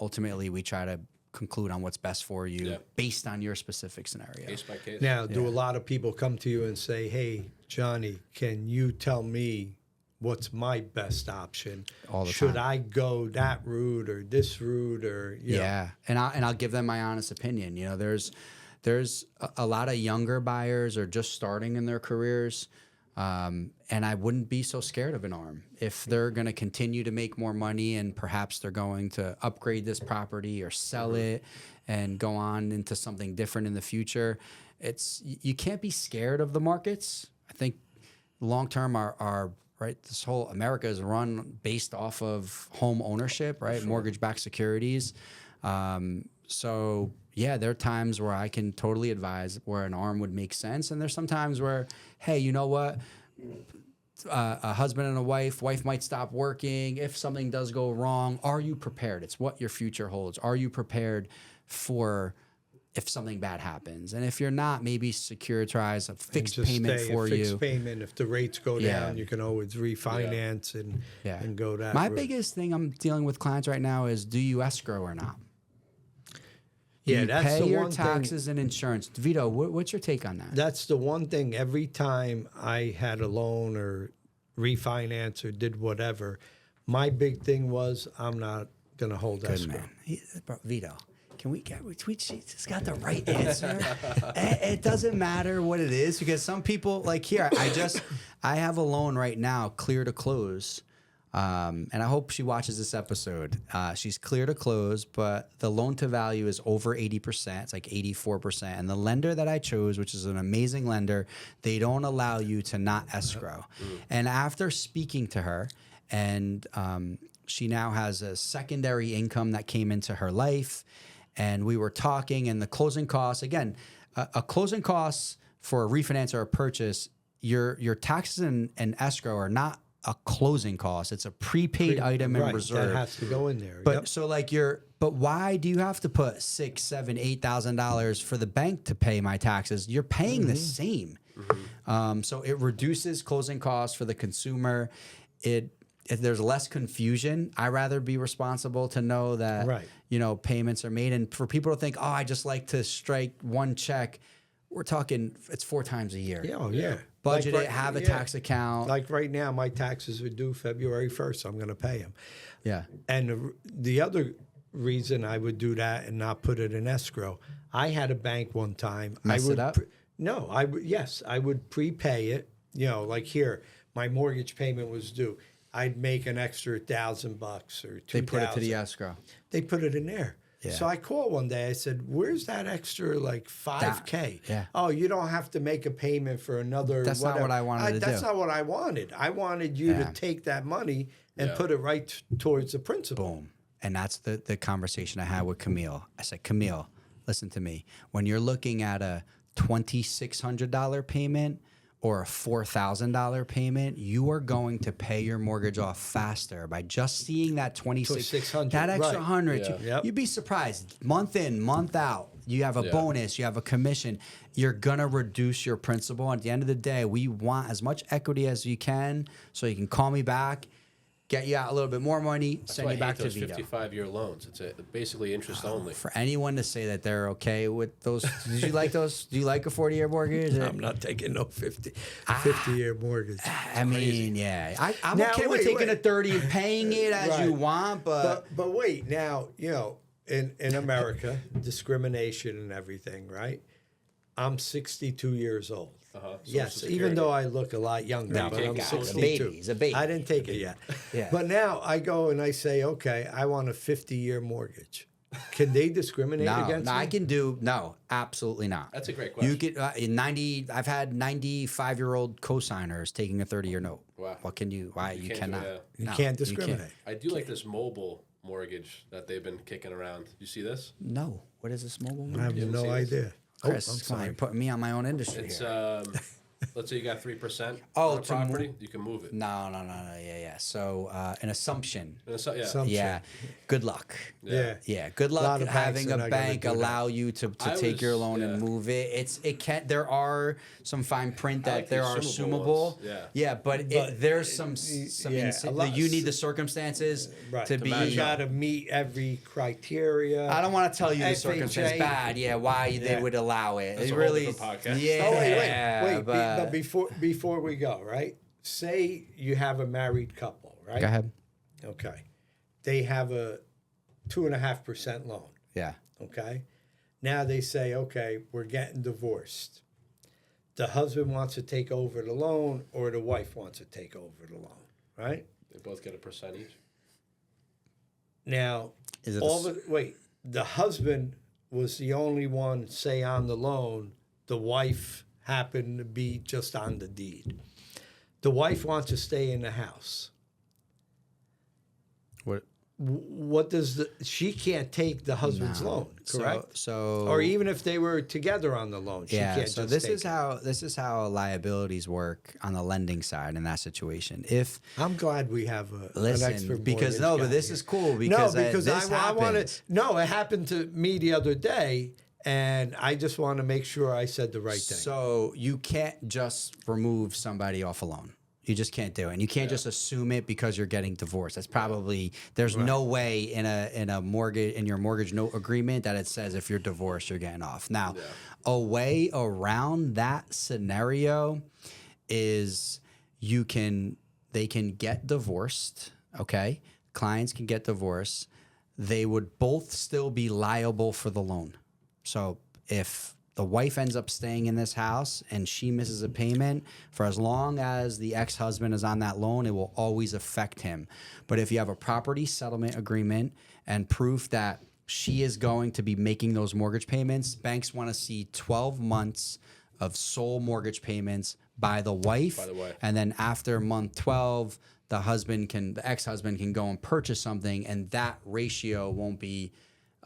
ultimately we try to conclude on what's best for you based on your specific scenario.
Case by case.
Now, do a lot of people come to you and say, hey, Johnny, can you tell me what's my best option?
All the
Should
time.
I go that route or this route or you know?
Yeah, and I'll give them my honest opinion. You know, there's a lot of younger buyers are just starting in their careers, and I wouldn't be so scared of an ARM if they're going to continue to make more money and perhaps they're going to upgrade this property or sell it and go on into something different in the future. You can't be scared of the markets. I think long term are right. This whole America is run based off of home ownership, right? Mortgage-backed securities. So yeah, there are times where I can totally advise where an ARM would make sense, and there's some times where, hey, you know what? A husband and a wife might stop working. If something does go wrong, are you prepared? It's what your future holds. Are you prepared for if something bad happens? And if you're not, maybe securitize a fixed
Just
payment
stay
for
a
you.
fixed payment. If the rates go
Yeah.
down, you can always refinance and go that
My
route.
biggest thing I'm dealing with clients right now is, do you escrow or not?
Yeah,
you
that's
pay
the
your
one thing.
taxes and insurance. Vito, what's your take on that?
That's the one thing. Every time I had a loan or refinance or did whatever, my big thing was I'm not going to hold
Good
escrow.
man. Bro, Vito, can we get she's got the right answer. It doesn't matter what it is, because some people, like here, I have a loan right now clear to close. And I hope she watches this episode. She's clear to close, but the loan to value is over 80%. It's like 84%. And the lender that I chose, which is an amazing lender, they don't allow you to not escrow. And after speaking to her, and she now has a secondary income that came into her life, and we were talking, and the closing costs, again, a closing costs for a refinance or a purchase, your taxes and escrow are not a closing cost. It's a prepaid item and
Right,
reserve.
that has to go in there.
But
Yep.
so like but why do you have to put $6,000, $7,000, $8,000 for the bank to pay my taxes? You're paying the same. So it reduces closing costs for the consumer. If there's less confusion, I rather be responsible to know that
Right.
payments are made. And for people to think, oh, I just like to strike one check, we're talking it's 4 times a year.
Yeah, yeah.
Budget
Like
it, have a
yeah.
tax account.
Like right now, my taxes are due February 1st. I'm going to pay them.
Yeah.
And the other reason I would do that and not put it in escrow, I had a bank one time.
Mess
I would
it up?
No, yes, I would prepay it. Like here, my mortgage payment was due. I'd make an extra $1,000 or $2,000.
They put it to the escrow.
They put it in there.
Yeah.
So I called one day. I said, "Where's that extra like $5K?"
Yeah.
Oh, you don't have to make a payment for another.
That's not
whatever.
what I wanted to
That's
do.
not what I wanted. I wanted you
Yeah.
to take that money and put it right towards the principal.
Boom. And that's the conversation I had with Camille. I said, Camille, listen to me. When you're looking at a $2,600 payment or a $4,000 payment, you are going to pay your mortgage off faster by just seeing that
$2,600,
that extra
right.
100.
Yeah.
Yep.
You'd be surprised. Month in, month out, you have a bonus, you have a commission. You're gonna reduce your principal. At the end of the day, we want as much equity as you can, so you can call me back, get you out a little bit more money, send you back to
those
Vito.
55-year loans. It's basically interest only.
For anyone to say that they're okay with those, did you like those? Do you like a 40-year mortgage?
I'm not taking no 50-year mortgage.
I mean, yeah. I'm
Now,
okay with
wait,
taking
wait.
a 30 and paying it as you
Right.
want, but
But wait, now, in America, discrimination and everything, right? I'm 62 years old. Yes,
Social
even
Security.
though I look a lot younger,
No,
but
he's
I'm
a
62.
baby. He's a baby.
I didn't take it yet.
Yeah.
But now I go and I say, okay, I want a 50-year mortgage. Can they discriminate against me?
I can do no, absolutely not.
That's a great
You
question.
could in 90. I've had 95-year-old co-signers taking a 30-year note.
Wow. Wow.
What can you? Why you
can't do
cannot?
that.
You
No,
can't discriminate.
I do like this mobile mortgage that they've been kicking around. You see this?
No. What is this mobile?
I have
You
no
see this?
idea.
Chris,
I'm
come on,
sorry.
you're putting me on my own industry
It's
here.
let's say you got 3%
Oh,
on a
to mo-
property, you can move it.
No. Yeah. So an assumption.
And so, yeah.
Some-
Yeah. Good luck.
Yeah.
Yeah, good
lot
luck
of banks
having
are
a
not gonna
bank
do that.
allow you to
I
take your
was-
loan and
yeah.
move it. It can there are some fine print
I
that
like the
there are
assumable
assumable.
ones,
Yeah, but there's some
yeah, a lot-
you need the circumstances
Right.
to be.
You got to meet every criteria.
I don't want to tell you the
FHA.
circumstance bad. Yeah, why they
Yeah.
would allow it.
That's
It
a whole
really.
different podcast.
Yeah.
Oh wait.
but
Before we go, right? Say you have a married couple, right?
go ahead.
Okay. They have a 2.5% loan.
Yeah.
Okay. Now they say, okay, we're getting divorced. The husband wants to take over the loan, or the wife wants to take over the loan, right?
They both get a percentage.
Now,
Is it
the husband was the only one, say, on the loan. The wife happened to be just on the deed. The wife wants to stay in the house.
What?
What does she can't take the husband's
No.
loan, correct?
So
Or even if they were together on the loan, she
yeah,
can't
so
just
this
take
is
it.
how liabilities work on the lending side in that situation. If
I'm glad we have an
listen,
expert
because
mortgage
no,
guy
but this
here.
is cool because
no, because
this
I want
happens.
to. No, it happened to me the other day, and I just want to make sure I said the right thing.
So you can't just remove somebody off a loan. You just can't do it, and you can't just assume it because you're getting divorced. That's probably there's no way in a mortgage in your mortgage note agreement that it says if you're divorced you're getting off. Now, a way around that scenario is they can get divorced. Okay, clients can get divorced. They would both still be liable for the loan. So if the wife ends up staying in this house and she misses a payment, for as long as the ex-husband is on that loan, it will always affect him. But if you have a property settlement agreement and proof that she is going to be making those mortgage payments, banks want to see 12 months of sole mortgage payments by the wife. And then after month 12, the ex-husband can go and purchase something, and that ratio won't be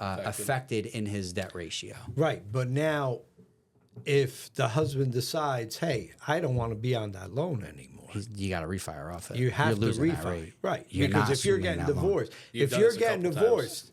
affected in his debt ratio.
Right, but now, if the husband decides, hey, I don't want to be on that loan anymore,
You got to refire off it.
you have
You're
to
losing that
refi.
rate.
Right,
You're
because
not
if you're
assuming
getting
that loan
divorced,
You've
if
done
you're
this a
getting
couple
divorced,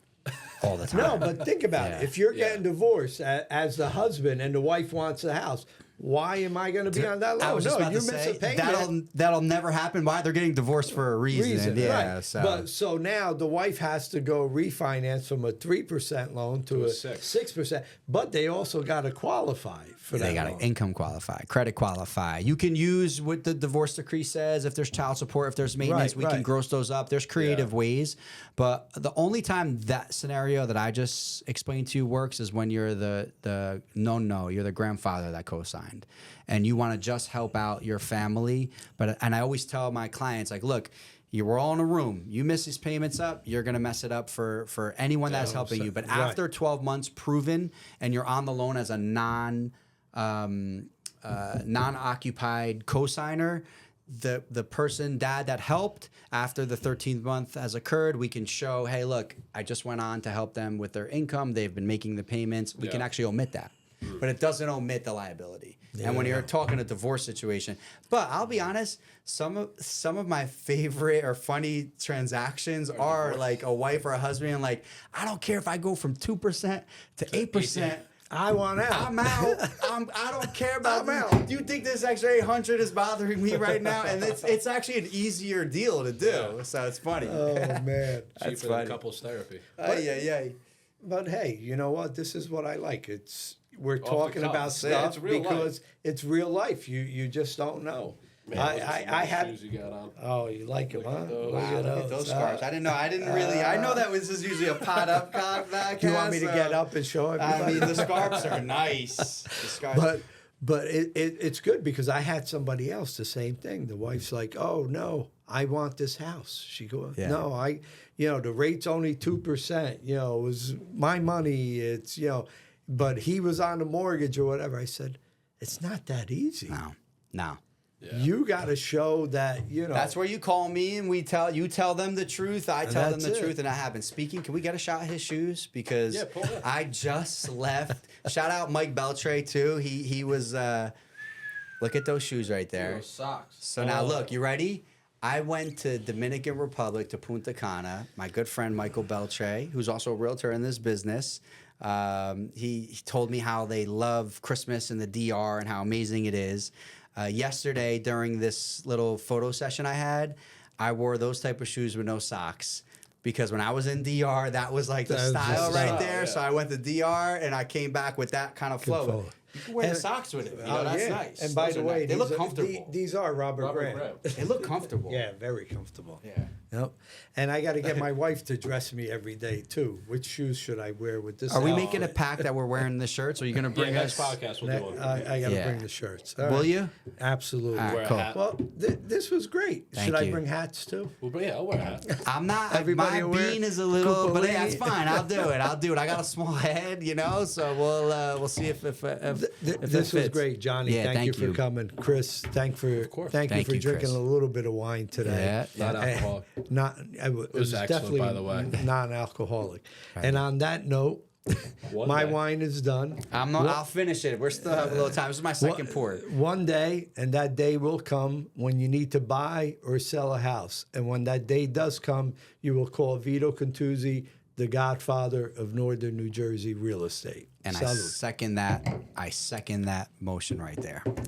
all the time.
no, but think about
Yeah.
it. If you're
Yeah.
getting divorced as the husband and the wife wants the house, why am I going to be on that
I
loan?
was just
No,
about
you
to
miss
say
a payment.
that'll never happen. Why they're getting divorced for a reason? Yeah.
right.
So
But so now the wife has to go refinance from a 3% loan to a 6%, but they also got to qualify for that
they got
loan.
to income qualify, credit qualify. You can use what the divorce decree says. If there's child support, if there's maintenance,
Right,
we can
right.
gross those up. There's creative ways. But the only time that scenario that I just explained to you works is when you're you're the grandfather that co-signed, and you want to just help out your family. And I always tell my clients, like, look, we're all in a room. You miss these payments up, you're gonna mess it up for anyone that's helping you. But
right.
after 12 months proven, and you're on the loan as a non-occupied cosigner, the person dad that helped after the 13th month has occurred, we can show, hey, look, I just went on to help them with their income. They've been making the payments. We can actually omit that. But it doesn't omit the liability. And when you're talking a divorce situation, but I'll be honest, some of my favorite or funny transactions are like a wife or a husband, and like, I don't care if I go from 2% to 8%.
I want out.
I'm out. I don't care about
I'm
this.
out.
Do you think this extra 800 is bothering me right now? And it's actually an easier deal to do. So it's funny.
Oh man.
That's
Cheaper
funny.
than couples therapy.
Yeah.
But hey, you know what? This is what I like. We're talking
cuff.
about
It's
stuff
real
because it's real life. You just don't know.
Man,
I had.
shoes you got on.
Oh, you like them, huh?
those.
Look
Wow,
at
look at those scars. I didn't know. I didn't really. I know that this is usually a pot up podcast.
Do you want me to get up and show everybody?
I mean, the scarves are nice. The scarves.
But it's good because I had somebody else the same thing. The wife's like, "Oh no, I want this house." She goes,
Yeah.
"No, the rate's only 2%. It was my money. It's but he was on the mortgage or whatever." I said, "It's not that easy."
No.
You got to show that, you know.
That's where you call me and you tell them the truth. I tell them
that's
the
it.
truth, and that happens. Speaking, can we get a shot of his shoes? Because
pull it.
I just left. Shout out Mike Beltray too. He was. Look at those shoes right there.
Socks.
So now look, you ready? I went to Dominican Republic to Punta Cana. My good friend Michael Beltray, who's also a realtor in this business, he told me how they love Christmas in the DR and how amazing it is. Yesterday, during this little photo session I had, I wore those type of shoes with no socks. Because when I was in DR, that was like the
That was the
style right
style,
there.
yeah.
So I went to DR and I came back with that kind of flow.
flow.
You can wear the
And-
socks with it. You
Oh,
know, that's
yeah.
nice.
And by
Those
the
are
way,
nice. They look
these are-
comfortable.
These are Robert Graham.
They look comfortable.
Yeah, very comfortable.
Yeah.
Yep. And I got to get my wife to dress me every day too. Which shoes should I wear with this?
Are we
outfit?
making a pact that we're wearing the shirts? Or are you going to
Yeah,
bring
next
us?
podcast we'll do one.
I got to
Yeah.
bring the shirts.
Will you?
Absolutely.
All right,
Wear a
cool.
hat.
Well, this was great.
Thank
Should I
you.
bring hats too?
I'll wear a hat.
I'm not.
Everybody
my
wear
bean is a little, but hey, that's
Cooperlini.
fine. I'll do it. I got a small head, you know. So we'll see if
This
that
was
fits.
great, Johnny.
Yeah,
thank you
thank
for coming, Chris. Thank you
Thank
for
you,
drinking
Chris.
a little bit of wine today.
Yeah,
Not alcoholic.
Not. It was
excellent,
definitely
by the way.
non-alcoholic. And on that note,
One
my
day.
wine is done.
I'm not. I'll finish it. We're still have a little time. This is my second pour.
One day, and that day will come when you need to buy or sell a house. And when that day does come, you will call Vito Contuzzi, the godfather of Northern New Jersey real estate.
And
Salud.
I second that motion right there.